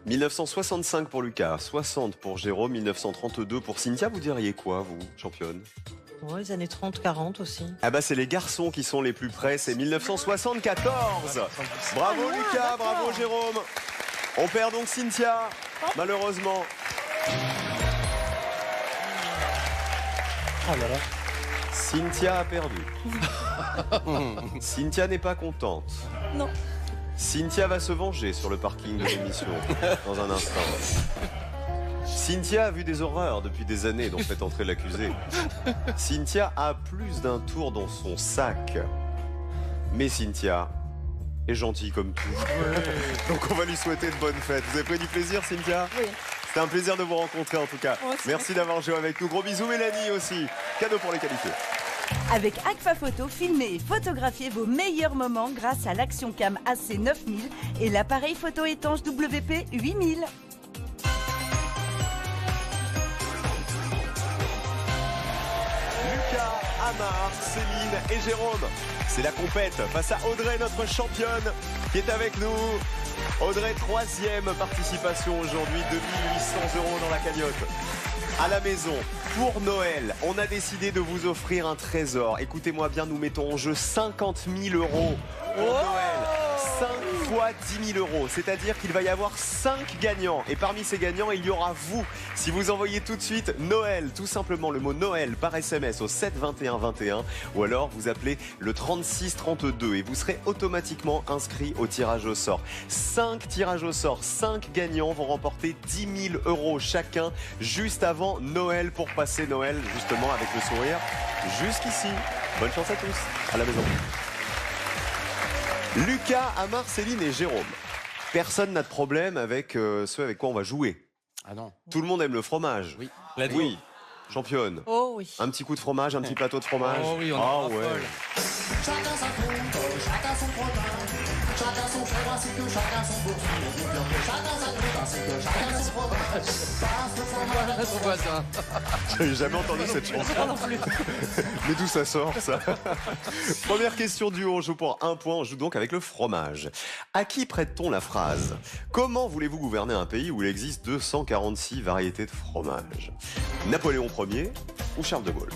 Speaker 1: « 1965 pour Lucas, 60 pour Jérôme, 1932 pour Cynthia. Vous diriez quoi, vous, championne?
Speaker 2: Ouais, les années 30-40 aussi.
Speaker 1: Ah bah c'est les garçons qui sont les plus près, c'est 1974. Bravo Lucas, bravo Jérôme. On perd donc Cynthia, malheureusement.
Speaker 11: Oh là là.
Speaker 1: Cynthia a perdu. Cynthia n'est pas contente.
Speaker 2: Non.
Speaker 1: Cynthia va se venger sur le parking de l'émission dans un instant. Cynthia a vu des horreurs depuis des années dont fait entrer l'accusé. Cynthia a plus d'un tour dans son sac. Mais Cynthia est gentille comme tout. Donc on va lui souhaiter de bonnes fêtes. Vous avez pris du plaisir, Cynthia?
Speaker 7: Oui.
Speaker 1: C'était un plaisir de vous rencontrer en tout cas. Merci d'avoir joué avec nous. Gros bisous Mélanie aussi. Cadeau pour les qualifiés.
Speaker 6: Avec Agfa Photo, filmez et photographiez vos meilleurs moments grâce à l'Action Cam AC 9000 et l'appareil photo étanche WP 8000.
Speaker 1: Lucas, Amar, Céline et Jérôme. C'est la compète face à Audrey, notre championne, qui est avec nous. Audrey, 3e participation aujourd'hui, 2800 € dans la cagnotte. À la maison, pour Noël, on a décidé de vous offrir un trésor. Écoutez-moi bien, nous mettons en jeu 50 000 € pour Noël. 5 fois 10 000 euros. C'est-à-dire qu'il va y avoir 5 gagnants. Et parmi ces gagnants, il y aura vous. Si vous envoyez tout de suite Noël, tout simplement le mot Noël par SMS au 7 21 21, ou alors vous appelez le 36 32 et vous serez automatiquement inscrit au tirage au sort. 5 tirages au sort, 5 gagnants vont remporter 10 000 euros chacun juste avant Noël pour passer Noël justement avec le sourire jusqu'ici. Bonne chance à tous, à la maison. Lucas, Amar, Céline et Jérôme. Personne n'a de problème avec ceux avec quoi on va jouer.
Speaker 11: Ah non.
Speaker 1: Tout le monde aime le fromage.
Speaker 11: Oui.
Speaker 1: Oui. Championne.
Speaker 2: Oh oui.
Speaker 1: Un petit coup de fromage, un petit plateau de fromage.
Speaker 8: Oh oui, on
Speaker 1: ah
Speaker 8: est
Speaker 1: ouais.
Speaker 3: Chacun sa compte, chacun son programme, chacun son frère ainsi que chacun son boursier. Chacun sa compte ainsi que chacun son programme. Passe le fromage.
Speaker 8: Ton voisin.
Speaker 1: J'avais jamais entendu cette chanson. Mais d'où ça sort, ça? Première question du haut, on joue pour 1 point, on joue donc avec le fromage. À qui prête-t-on la phrase? Comment voulez-vous gouverner un pays où il existe 246 variétés de fromage? Napoléon Ier ou Charles de Gaulle?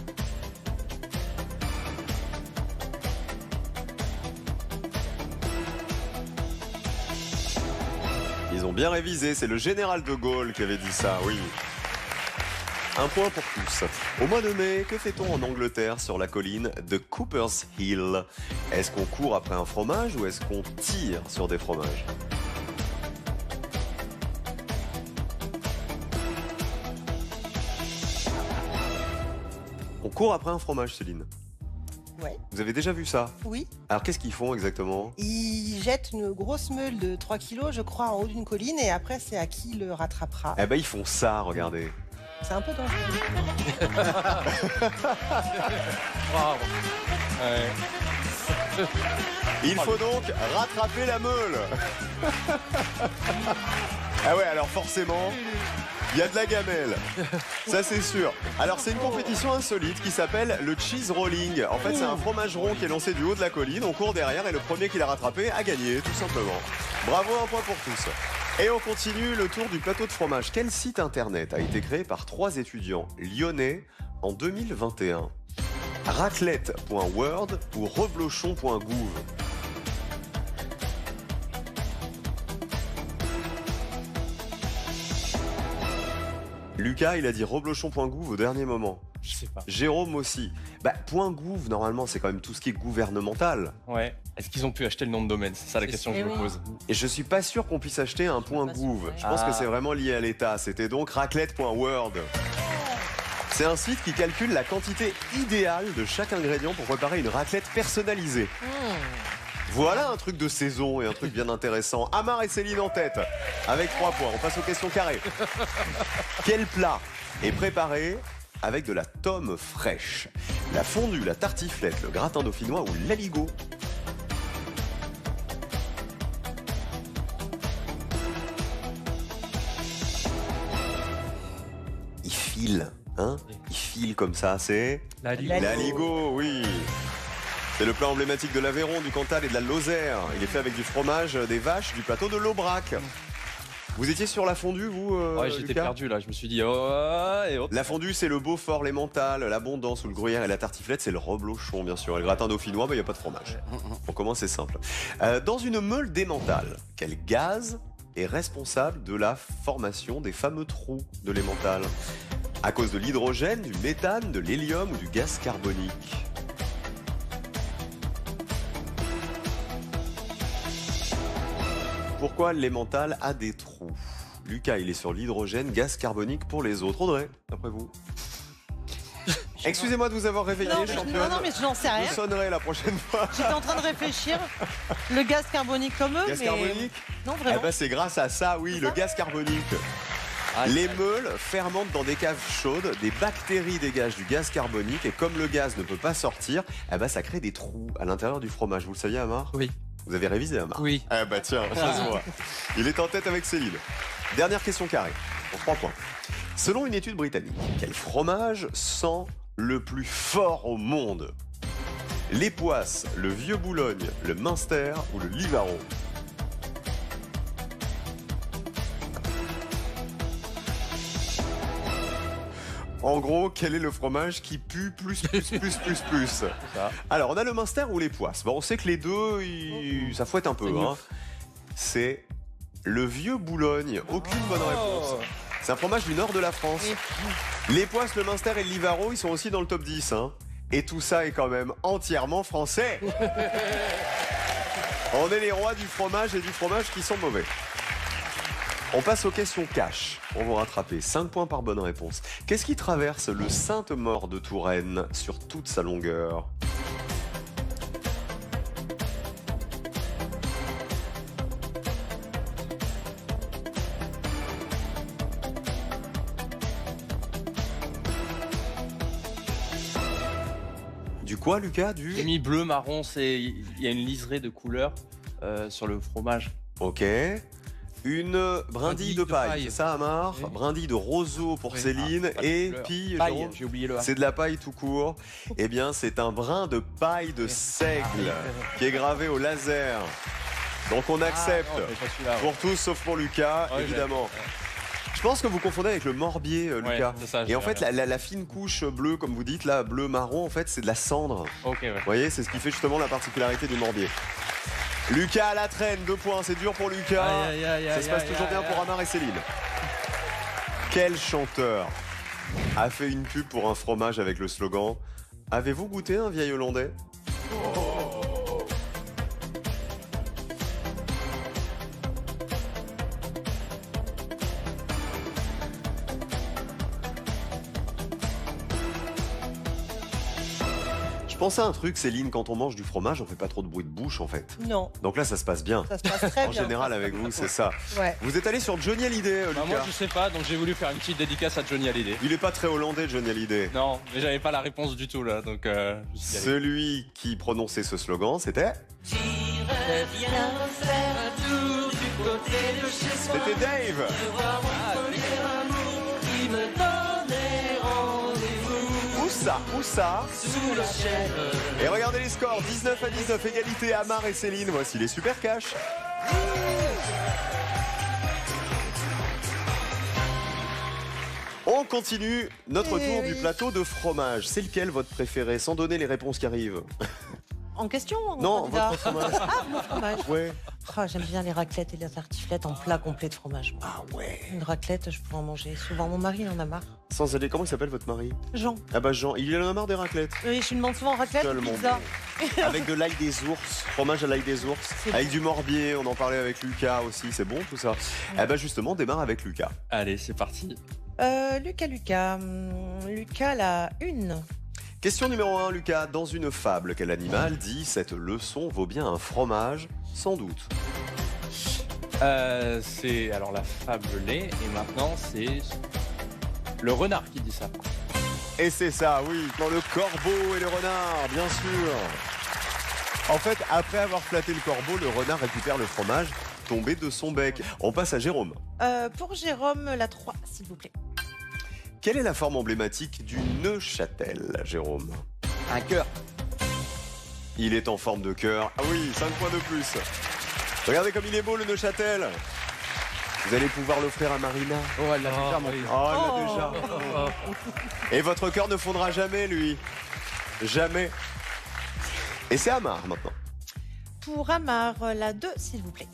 Speaker 1: Ils ont bien révisé, c'est le général de Gaulle qui avait dit ça, oui. 1 point pour tous. Au mois de mai, que fait-on en Angleterre sur la colline de Cooper's Hill? Est-ce qu'on court après un fromage ou est-ce qu'on tire sur des fromages? On court après un fromage, Céline.
Speaker 13: Ouais.
Speaker 1: Vous avez déjà vu ça?
Speaker 13: Oui.
Speaker 1: Alors qu'est-ce qu'ils font exactement?
Speaker 13: Ils jettent une grosse meule de 3 kilos, je crois, en haut d'une colline et après, c'est à qui le rattrapera.
Speaker 1: Eh ben ils font ça, regardez.
Speaker 13: C'est un peu dangereux.
Speaker 5: Bravo. Ouais.
Speaker 1: Il faut donc rattraper la meule. Ah ouais, alors forcément, il y a de la gamelle. Ça, c'est sûr. Alors, c'est une compétition insolite qui s'appelle le cheese rolling. En fait, c'est un fromage rond qui est lancé du haut de la colline. On court derrière et le premier qui l'a rattrapé a gagné, tout simplement. Bravo, 1 point pour tous. Et on continue le tour du plateau de fromage. Quel site internet a été créé par 3 étudiants lyonnais en 2021? Raclette.world ou reblochon.gouv? Lucas, il a dit reblochon.gouv au dernier moment.
Speaker 5: Je sais pas.
Speaker 1: Jérôme aussi. Bah, .gouv, normalement, c'est quand même tout ce qui est gouvernemental.
Speaker 5: Ouais. Est-ce qu'ils ont pu acheter le nom de domaine? C'est ça la question que je me pose.
Speaker 1: Et je suis pas sûr qu'on puisse acheter un .gouv. Je pense que c'est vraiment lié à l'État. C'était donc raclette.world. C'est un site qui calcule la quantité idéale de chaque ingrédient pour préparer une raclette personnalisée. Voilà un truc de saison et un truc bien intéressant. Amar et Céline en tête, avec 3 points. On passe aux questions carrées. Quel plat est préparé avec de la tome fraîche? La fondue, la tartiflette, le gratin dauphinois ou l'aligot? Il file, hein? Il file comme ça, c'est... L'aligot, oui. C'est le plat emblématique de l'Aveyron, du Cantal et de la Lozère. Il est fait avec du fromage des vaches du plateau de l'Aubrac. Vous étiez sur la fondue, vous,
Speaker 5: Ouais, j'étais
Speaker 1: Lucas?
Speaker 5: perdu là. Je me suis dit, oh, et hop.
Speaker 1: La fondue, c'est le Beaufort, l'Emmental, l'Abondance ou le Gruyère, et la tartiflette, c'est le reblochon, bien sûr. Et le gratin dauphinois, il n'y a pas de fromage. On commence, c'est simple. Dans une meule d'Emmental, quel gaz est responsable de la formation des fameux trous de l'Emmental? À cause de l'hydrogène, du méthane, de l'hélium ou du gaz carbonique? Pourquoi l'Emmental a des trous? Lucas, il est sur l'hydrogène, gaz carbonique pour les autres. Audrey, d'après vous? Excusez-moi de vous avoir réveillé, championne.
Speaker 2: Non, mais je n'en sais rien.
Speaker 1: Je sonnerai la prochaine fois.
Speaker 2: J'étais en train de réfléchir. Le gaz carbonique comme eux,
Speaker 1: Gaz
Speaker 2: mais...
Speaker 1: carbonique?
Speaker 2: Non, vraiment.
Speaker 1: Eh ben, c'est grâce à ça, oui, le gaz carbonique. Les meules fermentent dans des caves chaudes, des bactéries dégagent du gaz carbonique et comme le gaz ne peut pas sortir, eh ben, ça crée des trous à l'intérieur du fromage. Vous le saviez, Amar?
Speaker 8: Oui.
Speaker 1: Vous avez révisé, Amar?
Speaker 8: Oui.
Speaker 1: Eh bah tiens, ça se voit. Il est en tête avec Céline. Dernière question carrée, pour 3 points. Selon une étude britannique, quel fromage sent le plus fort au monde? Les Poisses, le Vieux Boulogne, le Munster ou le Livarot? En gros, quel est le fromage qui pue plus? Alors, on a le Münster ou les Poisses. Bon, on sait que les deux, ça fouette un peu. Hein. C'est le vieux Boulogne. Aucune bonne réponse. C'est un fromage du nord de la France. Les Poisses, le Münster et le Livaro, ils sont aussi dans le top 10. Hein. Et tout ça est quand même entièrement français. On est les rois du fromage et du fromage qui sont mauvais. On passe aux questions cash. On va rattraper 5 points par bonne réponse. Qu'est-ce qui traverse le Sainte-Maure de Touraine sur toute sa longueur? Du quoi, Lucas?
Speaker 5: J'ai mis bleu, marron, il y a une liserée de couleurs sur le fromage.
Speaker 1: Ok. Une brindille de paille, c'est ça, Amar? Oui. Brindille de roseau pour Céline. Et puis,
Speaker 5: j'ai oublié le A.
Speaker 1: C'est de la paille tout court. Eh bien, c'est un brin de paille de seigle qui est gravé au laser. Donc, on accepte pour tous, sauf pour Lucas, évidemment. Je pense que vous confondez avec le morbier, Lucas.
Speaker 5: Ça,
Speaker 1: et en fait, la fine couche bleue, comme vous dites, là, bleu-marron, en fait, c'est de la cendre. Vous voyez, c'est ce qui fait justement la particularité du morbier. Lucas à la traîne, 2 points, c'est dur pour Lucas. Ça se passe toujours bien pour Amar et Céline. Quel chanteur a fait une pub pour un fromage avec le slogan « Avez-vous goûté un vieil Hollandais ?» Je pensais à un truc, Céline, quand on mange du fromage, on fait pas trop de bruit de bouche en fait.
Speaker 13: Non.
Speaker 1: Donc là, ça se passe bien.
Speaker 13: Ça se passe très
Speaker 1: en
Speaker 13: bien.
Speaker 1: général, avec vous, c'est ça.
Speaker 13: Ouais.
Speaker 1: Vous êtes allé sur Johnny Hallyday, Lucas?
Speaker 5: Moi, je sais pas, donc j'ai voulu faire une petite dédicace à Johnny Hallyday.
Speaker 1: Il est pas très hollandais, Johnny Hallyday.
Speaker 5: Non, mais j'avais pas la réponse du tout là, donc je suis allé.
Speaker 1: Celui qui prononçait ce slogan, c'était...
Speaker 9: J'irai bien faire un tour du côté de chez soi.
Speaker 1: C'était Dave.
Speaker 9: Qui me donnait rendez-vous.
Speaker 1: Où ça?
Speaker 9: Sous la chaîne.
Speaker 1: Et regardez les scores, 19 à 19, égalité Amar et Céline. Voici les super cash. On continue notre tour du plateau de fromage. C'est lequel votre préféré? Sans donner les réponses qui arrivent.
Speaker 2: En question ou en
Speaker 1: Non,
Speaker 2: candidat?
Speaker 1: votre fromage.
Speaker 2: Ah, mon fromage.
Speaker 1: Ouais.
Speaker 2: Oh, j'aime bien les raclettes et les tartiflettes en plat complet de fromage. Moi.
Speaker 1: Ah ouais.
Speaker 2: Une raclette, je pourrais en manger souvent. Mon mari, il en a marre.
Speaker 1: Sans aller, comment il s'appelle votre mari?
Speaker 2: Jean.
Speaker 1: Ah bah Jean, il en a marre des raclettes.
Speaker 2: Oui, je lui demande souvent raclette ou
Speaker 1: Tellement
Speaker 2: pizza.
Speaker 1: Avec de l'ail des ours, fromage à l'ail des ours, avec du morbier, on en parlait avec Lucas aussi, c'est bon tout ça. Eh ben justement, on démarre avec Lucas.
Speaker 5: Allez, c'est parti.
Speaker 2: Lucas, la une.
Speaker 1: Question numéro 1, Lucas. Dans une fable, quel animal dit « Cette leçon vaut bien un fromage ?» Sans doute.
Speaker 5: C'est alors la fable lait, et maintenant c'est le renard qui dit ça.
Speaker 1: Et c'est ça, oui, dans le corbeau et le renard, bien sûr. En fait, après avoir flatté le corbeau, le renard récupère le fromage tombé de son bec. On passe à Jérôme.
Speaker 2: Pour Jérôme, la 3, s'il vous plaît.
Speaker 1: Quelle est la forme emblématique du Neuchâtel, Jérôme?
Speaker 11: Un cœur.
Speaker 1: Il est en forme de cœur. Ah oui, 5 points de plus. Regardez comme il est beau, le Neuchâtel. Vous allez pouvoir l'offrir à Marina.
Speaker 11: Oh, elle l'a déjà, mon cœur.
Speaker 1: Oh, elle l'a déjà. Et votre cœur ne fondra jamais, lui. Jamais. Et c'est Amar, maintenant.
Speaker 2: Pour Amar, la 2, s'il vous plaît.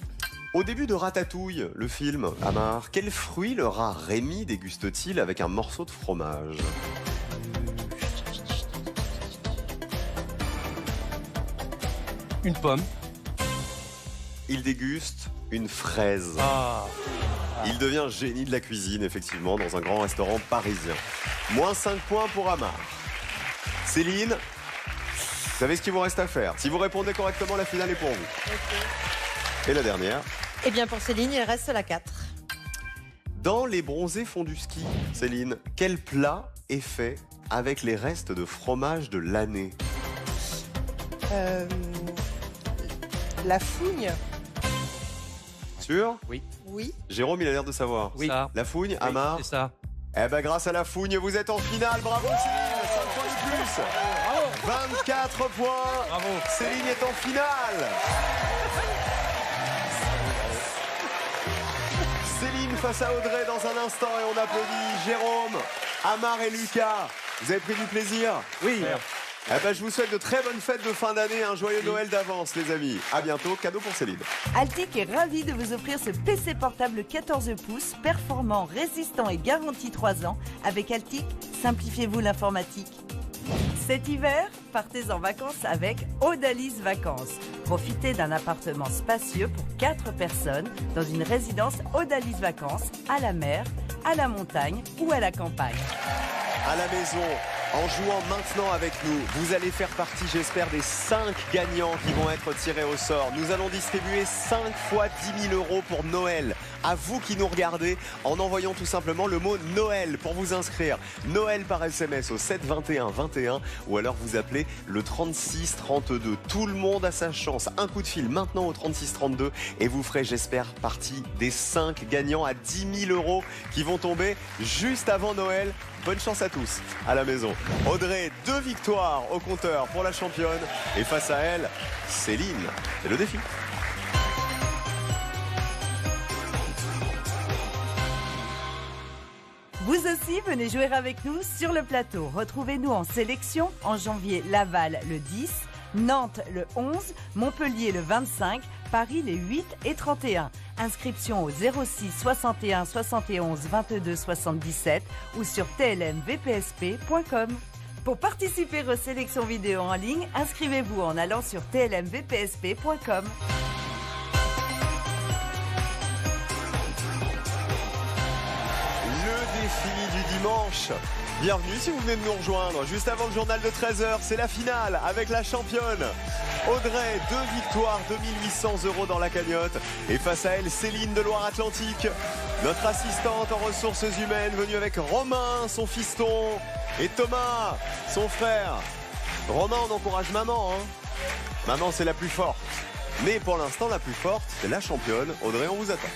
Speaker 1: Au début de Ratatouille, le film, Amar, quel fruit le rat Rémi déguste-t-il avec un morceau de fromage?
Speaker 8: Une pomme.
Speaker 1: Il déguste une fraise. Il devient génie de la cuisine, effectivement, dans un grand restaurant parisien. Moins 5 points pour Amar. Céline, vous savez ce qu'il vous reste à faire. Si vous répondez correctement, la finale est pour vous. Et la dernière?
Speaker 2: Eh bien, pour Céline, il reste la 4.
Speaker 1: Dans les bronzés font du ski, Céline, quel plat est fait avec les restes de fromage de l'année?
Speaker 13: La fougne.
Speaker 1: Sûr?
Speaker 8: Oui.
Speaker 13: Oui.
Speaker 1: Jérôme, il a l'air de savoir.
Speaker 8: Oui. Ça.
Speaker 1: La fougne,
Speaker 8: Oui,
Speaker 1: Amar?
Speaker 8: c'est ça.
Speaker 1: Eh ben, grâce à la fougne, vous êtes en finale. Bravo, Céline. 5 points de plus. Bravo. 24 points.
Speaker 8: Bravo.
Speaker 1: Céline est en finale. Céline face à Audrey dans un instant et on applaudit Jérôme. Amar et Lucas, vous avez pris du plaisir?
Speaker 11: Oui.
Speaker 1: Eh ben, je vous souhaite de très bonnes fêtes de fin d'année, un joyeux Noël d'avance, les amis. À bientôt, cadeau pour Céline.
Speaker 6: Altic est ravi de vous offrir ce PC portable 14 pouces, performant, résistant et garanti 3 ans. Avec Altic, simplifiez-vous l'informatique. Cet hiver, partez en vacances avec Odalis Vacances. Profitez d'un appartement spacieux pour 4 personnes dans une résidence Odalis Vacances, à la mer, à la montagne ou à la campagne.
Speaker 1: À la maison, en jouant maintenant avec nous, vous allez faire partie, j'espère, des 5 gagnants qui vont être tirés au sort. Nous allons distribuer 5 fois 10 000 € pour Noël. À vous qui nous regardez, en envoyant tout simplement le mot Noël pour vous inscrire. Noël par SMS au 7 21 21 ou alors vous appelez le 36 32. Tout le monde a sa chance. Un coup de fil maintenant au 36 32 et vous ferez, j'espère, partie des 5 gagnants à 10 000 € qui vont tomber juste avant Noël. Bonne chance à tous à la maison. Audrey, 2 victoires au compteur pour la championne. Et face à elle, Céline. C'est le défi.
Speaker 6: Vous aussi, venez jouer avec nous sur le plateau. Retrouvez-nous en sélection en janvier Laval le 10, Nantes le 11, Montpellier le 25, Paris les 8 et 31. Inscription au 06 61 71 22 77 ou sur tlmvpsp.com. Pour participer aux sélections vidéo en ligne, inscrivez-vous en allant sur tlmvpsp.com.
Speaker 1: Le défi du dimanche. Bienvenue si vous venez de nous rejoindre. Juste avant le journal de 13h, c'est la finale avec la championne. Audrey, 2 victoires, 2800 € dans la cagnotte. Et face à elle, Céline de Loire-Atlantique. Notre assistante en ressources humaines venue avec Romain, son fiston, et Thomas, son frère. Romain, on encourage maman. Maman, c'est la plus forte. Mais pour l'instant, la plus forte, c'est la championne. Audrey, on vous attend.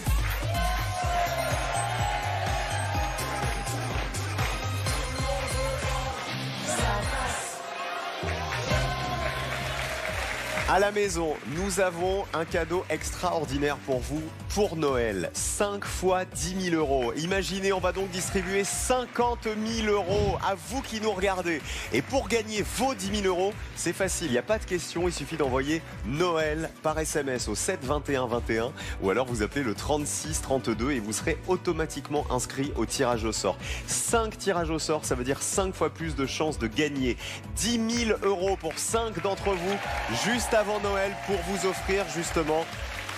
Speaker 1: À la maison, nous avons un cadeau extraordinaire pour vous pour Noël. 5 fois 10 000 €. Imaginez, on va donc distribuer 50 000 € à vous qui nous regardez. Et pour gagner vos 10 000 €, c'est facile, il n'y a pas de question. Il suffit d'envoyer Noël par SMS au 7 21 21 ou alors vous appelez le 36 32 et vous serez automatiquement inscrit au tirage au sort. 5 tirages au sort, ça veut dire 5 fois plus de chances de gagner 10 000 € pour 5 d'entre vous juste avant Noël pour vous offrir justement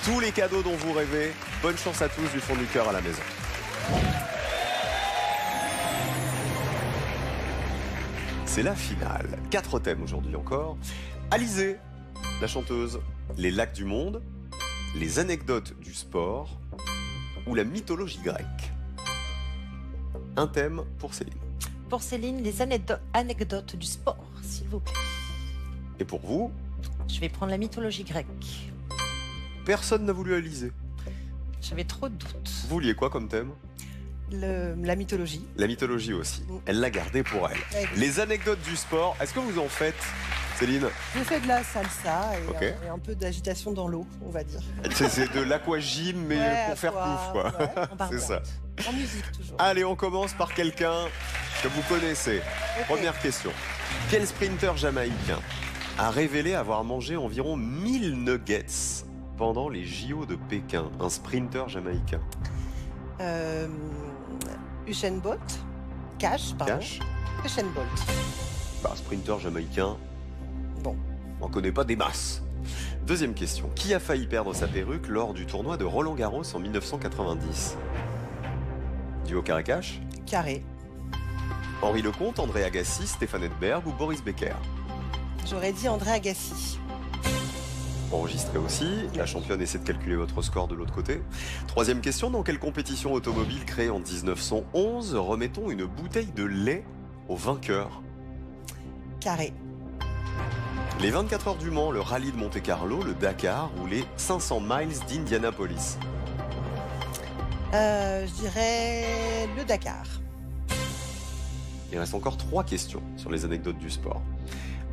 Speaker 1: tous les cadeaux dont vous rêvez. Bonne chance à tous du fond du cœur à la maison. C'est la finale. 4 thèmes aujourd'hui encore. Alizée, la chanteuse, les lacs du monde, les anecdotes du sport ou la mythologie grecque. Un thème pour Céline.
Speaker 2: Pour Céline, les anecdotes du sport, s'il vous plaît.
Speaker 1: Et pour vous?
Speaker 2: Je vais prendre la mythologie grecque.
Speaker 1: Personne n'a voulu Alizée.
Speaker 2: J'avais trop de doutes.
Speaker 1: Vous vouliez quoi comme thème?
Speaker 13: La mythologie.
Speaker 1: La mythologie aussi. Elle l'a gardée pour elle.
Speaker 13: Ouais.
Speaker 1: Les anecdotes du sport, est-ce que vous en faites, Céline?
Speaker 13: Je fais de la salsa et,
Speaker 1: Ok.
Speaker 13: et un peu d'agitation dans l'eau, on va dire.
Speaker 1: C'est de l'aquagym, mais
Speaker 13: Ouais,
Speaker 1: pour faire plouf, quoi.
Speaker 13: ouais,
Speaker 1: C'est ça.
Speaker 13: En musique toujours.
Speaker 1: Allez, on commence par quelqu'un que vous connaissez.
Speaker 13: Ok.
Speaker 1: Première question. Quel sprinter jamaïcain a révélé avoir mangé environ 1000 nuggets pendant les JO de Pékin? Un sprinter jamaïcain.
Speaker 13: Usain Bolt. Cash, pardon.
Speaker 1: Cash.
Speaker 13: Usain Bolt.
Speaker 1: Bah, sprinter jamaïcain.
Speaker 13: Bon.
Speaker 1: On connaît pas des masses. Deuxième question. Qui a failli perdre sa perruque lors du tournoi de Roland-Garros en 1990? Duo Carré-Cash,
Speaker 13: Carré.
Speaker 1: Henri Lecomte, André Agassi, Stéphane Edberg ou Boris Becker?
Speaker 13: J'aurais dit André Agassi.
Speaker 1: Enregistré aussi. La championne essaie de calculer votre score de l'autre côté. Troisième question. Dans quelle compétition automobile créée en 1911 remettons une bouteille de lait au vainqueur?
Speaker 13: Carré.
Speaker 1: Les 24 heures du Mans, le rallye de Monte-Carlo, le Dakar ou les 500 miles d'Indianapolis?
Speaker 13: Je dirais le Dakar.
Speaker 1: Il reste encore 3 questions sur les anecdotes du sport.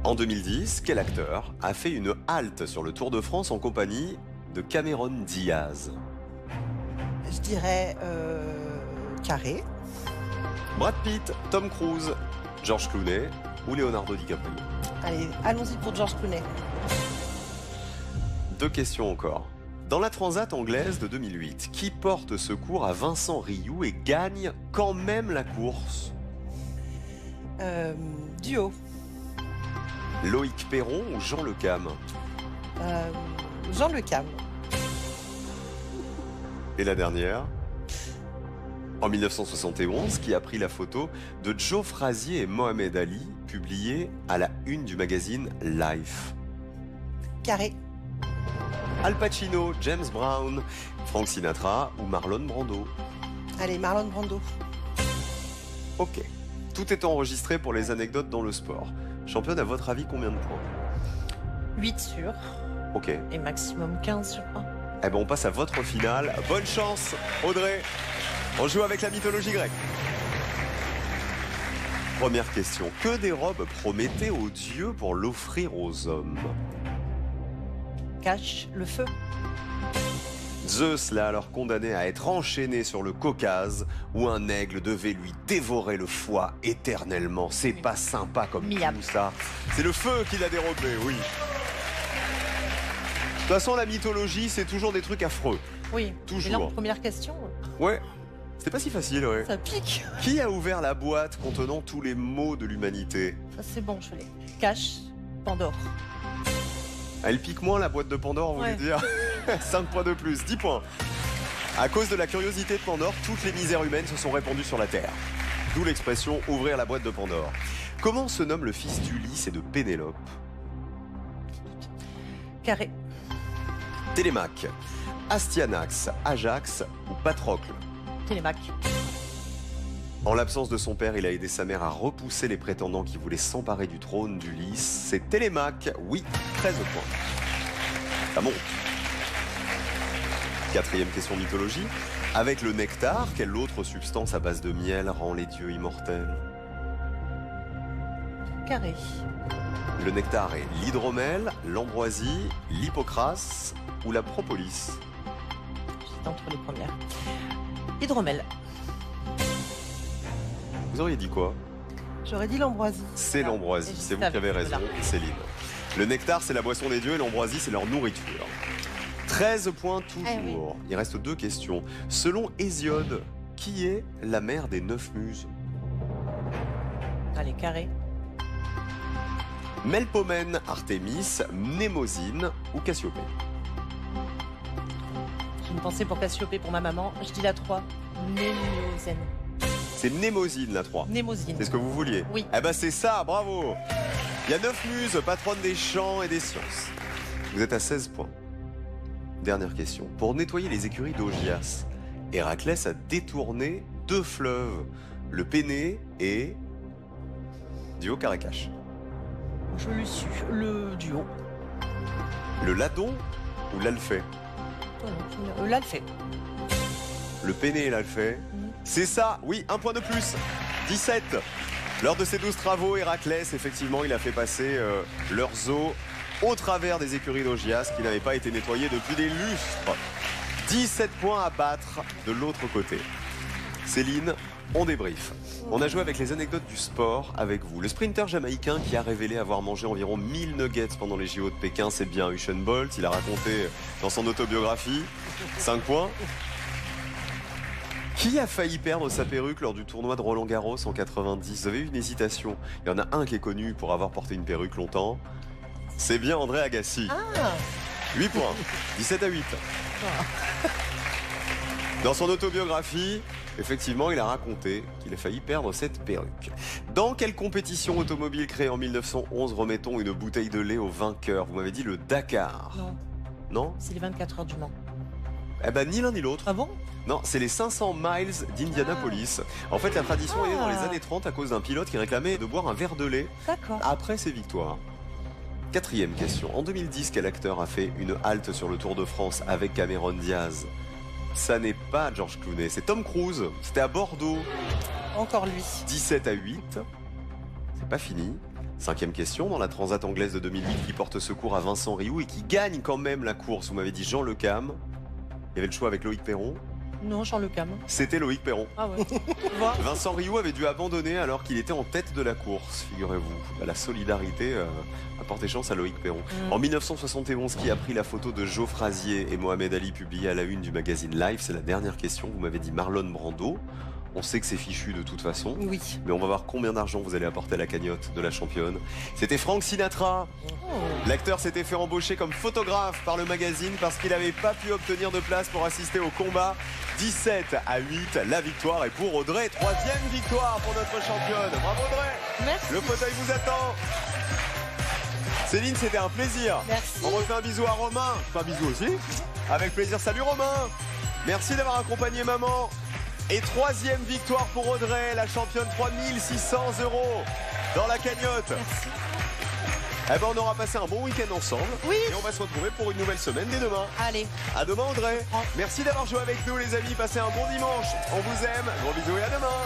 Speaker 1: En 2010, quel acteur a fait une halte sur le Tour de France en compagnie de Cameron Diaz?
Speaker 13: Je dirais Carré.
Speaker 1: Brad Pitt, Tom Cruise, George Clooney ou Leonardo DiCaprio?
Speaker 13: Allez, allons-y pour George Clooney.
Speaker 1: 2 questions encore. Dans la Transat anglaise de 2008, qui porte secours à Vincent Rioux et gagne quand même la course?
Speaker 13: Duo.
Speaker 1: Loïc Perron ou Jean Le Cam?
Speaker 13: Jean Le Cam.
Speaker 1: Et la dernière? En 1971, qui a pris la photo de Joe Frazier et Mohamed Ali, publiée à la une du magazine Life?
Speaker 13: Carré.
Speaker 1: Al Pacino, James Brown, Frank Sinatra ou Marlon Brando?
Speaker 13: Allez, Marlon Brando.
Speaker 1: Ok. Tout est enregistré pour les anecdotes dans le sport. Championne, à votre avis, combien de points?
Speaker 2: 8 sur.
Speaker 1: Ok.
Speaker 2: Et maximum 15 sur 1.
Speaker 1: Eh ben, on passe à votre finale. Bonne chance, Audrey. On joue avec la mythologie grecque. Première question. Que dérobe Prométhée aux dieux pour l'offrir aux hommes?
Speaker 2: Cache le feu.
Speaker 1: Zeus l'a alors condamné à être enchaîné sur le Caucase où un aigle devait lui dévorer le foie éternellement. C'est pas sympa comme tout ça. C'est le feu qui l'a dérobé, oui. De toute façon, la mythologie, c'est toujours des trucs affreux.
Speaker 2: Oui.
Speaker 1: Toujours.
Speaker 2: Et là, en première question,
Speaker 1: Ouais. C'était pas si facile, ouais.
Speaker 2: ça pique.
Speaker 1: Qui a ouvert la boîte contenant tous les maux de l'humanité?
Speaker 2: Ça, c'est bon, je l'ai. Cache Pandore.
Speaker 1: Elle pique moins la boîte de Pandore, vous voulez dire? 5 points de plus, 10 points. À cause de la curiosité de Pandore, toutes les misères humaines se sont répandues sur la Terre. D'où l'expression « ouvrir la boîte de Pandore ». Comment se nomme le fils d'Ulysse et de Pénélope?
Speaker 2: Carré.
Speaker 1: Télémaque, Astyanax, Ajax ou Patrocle?
Speaker 2: Télémaque.
Speaker 1: En l'absence de son père, il a aidé sa mère à repousser les prétendants qui voulaient s'emparer du trône d'Ulysse. C'est Télémaque, oui, 13 points. Ça monte. 4e question mythologie. Avec le nectar, quelle autre substance à base de miel rend les dieux immortels?
Speaker 2: Carré.
Speaker 1: Le nectar est l'hydromel, l'ambroisie, l'hypocrase ou la propolis?
Speaker 2: C'est entre les premières. Hydromel.
Speaker 1: Vous auriez dit quoi?
Speaker 13: J'aurais dit l'ambroisie.
Speaker 1: C'est l'ambroisie, c'est vous qui avez raison, Céline. Le nectar, c'est la boisson des dieux et l'ambroisie, c'est leur nourriture. 13 points toujours. Il reste 2 questions. Selon Hésiode, qui est la mère des 9 muses?
Speaker 2: Allez, carré.
Speaker 1: Melpomène, Artémis, Mnémosyne ou Cassiopée?
Speaker 2: J'ai une pensée pour Cassiopée, pour ma maman. Je dis la 3. Mnémosyne.
Speaker 1: C'est Mnémosyne, la 3.
Speaker 2: Mnémosyne.
Speaker 1: C'est ce que vous vouliez?
Speaker 2: Oui.
Speaker 1: Eh ben c'est ça, bravo. Il y a 9 muses, patronnes des champs et des sciences. Vous êtes à 16 points. Dernière question. Pour nettoyer les écuries d'Augias, Héraclès a détourné 2 fleuves, le Péné et Duo Caracas.
Speaker 2: Je l'ai su. Le duo.
Speaker 1: Le Ladon ou l'Alphée?
Speaker 2: L'Alphée.
Speaker 1: Le Péné et l'Alphée. C'est ça, oui, 1 point de plus. 17. Lors de ces 12 travaux, Héraclès, effectivement, il a fait passer leurs eaux au travers des écuries d'Augias qui n'avaient pas été nettoyées depuis des lustres. 17 points à battre de l'autre côté. Céline, on débrief. On a joué avec les anecdotes du sport avec vous. Le sprinter jamaïcain qui a révélé avoir mangé environ 1000 nuggets pendant les JO de Pékin, c'est bien Usain Bolt. Il a raconté dans son autobiographie. 5 points. Qui a failli perdre sa perruque lors du tournoi de Roland-Garros en 90? Vous avez eu une hésitation. Il y en a un qui est connu pour avoir porté une perruque longtemps. C'est bien André Agassi. 8 points. 17 à 8. Dans son autobiographie, effectivement, il a raconté qu'il a failli perdre cette perruque. Dans quelle compétition automobile créée en 1911 remettons une bouteille de lait au vainqueur? Vous m'avez dit le Dakar.
Speaker 2: Non.
Speaker 1: Non?
Speaker 2: C'est les 24 heures du Mans.
Speaker 1: Eh ben, ni l'un ni l'autre.
Speaker 2: Ah bon?
Speaker 1: Non, c'est les 500 miles d'Indianapolis. En fait, la tradition est née dans les années 30 à cause d'un pilote qui réclamait de boire un verre de lait après ses victoires. 4e question. En 2010, quel acteur a fait une halte sur le Tour de France avec Cameron Diaz? Ça n'est pas George Clooney, c'est Tom Cruise. C'était à Bordeaux.
Speaker 2: Encore lui.
Speaker 1: 17 à 8. C'est pas fini. 5e question. Dans la Transat anglaise de 2008 qui porte secours à Vincent Rioux et qui gagne quand même la course, vous m'avez dit Jean Le Cam. Il y avait le choix avec Loïc Perron
Speaker 2: Non, Jean Le Cam.
Speaker 1: C'était Loïc Perron.
Speaker 2: Ah ouais.
Speaker 1: Vincent Rioux avait dû abandonner alors qu'il était en tête de la course, figurez-vous. La solidarité a porté chance à Loïc Perron. En 1971, qui a pris la photo de Joe Frazier et Mohamed Ali publiée à la une du magazine Life? C'est la dernière question. Vous m'avez dit Marlon Brando. On sait que c'est fichu de toute façon.
Speaker 13: Oui.
Speaker 1: Mais on va voir combien d'argent vous allez apporter à la cagnotte de la championne. C'était Frank Sinatra. L'acteur s'était fait embaucher comme photographe par le magazine parce qu'il n'avait pas pu obtenir de place pour assister au combat. 17 à 8, la victoire est pour Audrey. 3e victoire pour notre championne. Bravo Audrey.
Speaker 2: Merci.
Speaker 1: Le fauteuil vous attend. Céline, c'était un plaisir.
Speaker 2: Merci.
Speaker 1: On refait un bisou à Romain. Enfin, un bisou aussi. Avec plaisir. Salut Romain. Merci d'avoir accompagné maman. Et 3e victoire pour Audrey, la championne, 3 600 € dans la cagnotte.
Speaker 2: Merci.
Speaker 1: Eh ben, on aura passé un bon week-end ensemble.
Speaker 2: Oui.
Speaker 1: Et on va se retrouver pour une nouvelle semaine dès demain.
Speaker 2: Allez.
Speaker 1: À demain Audrey. Merci d'avoir joué avec nous les amis. Passez un bon dimanche. On vous aime. Gros bisous et à demain.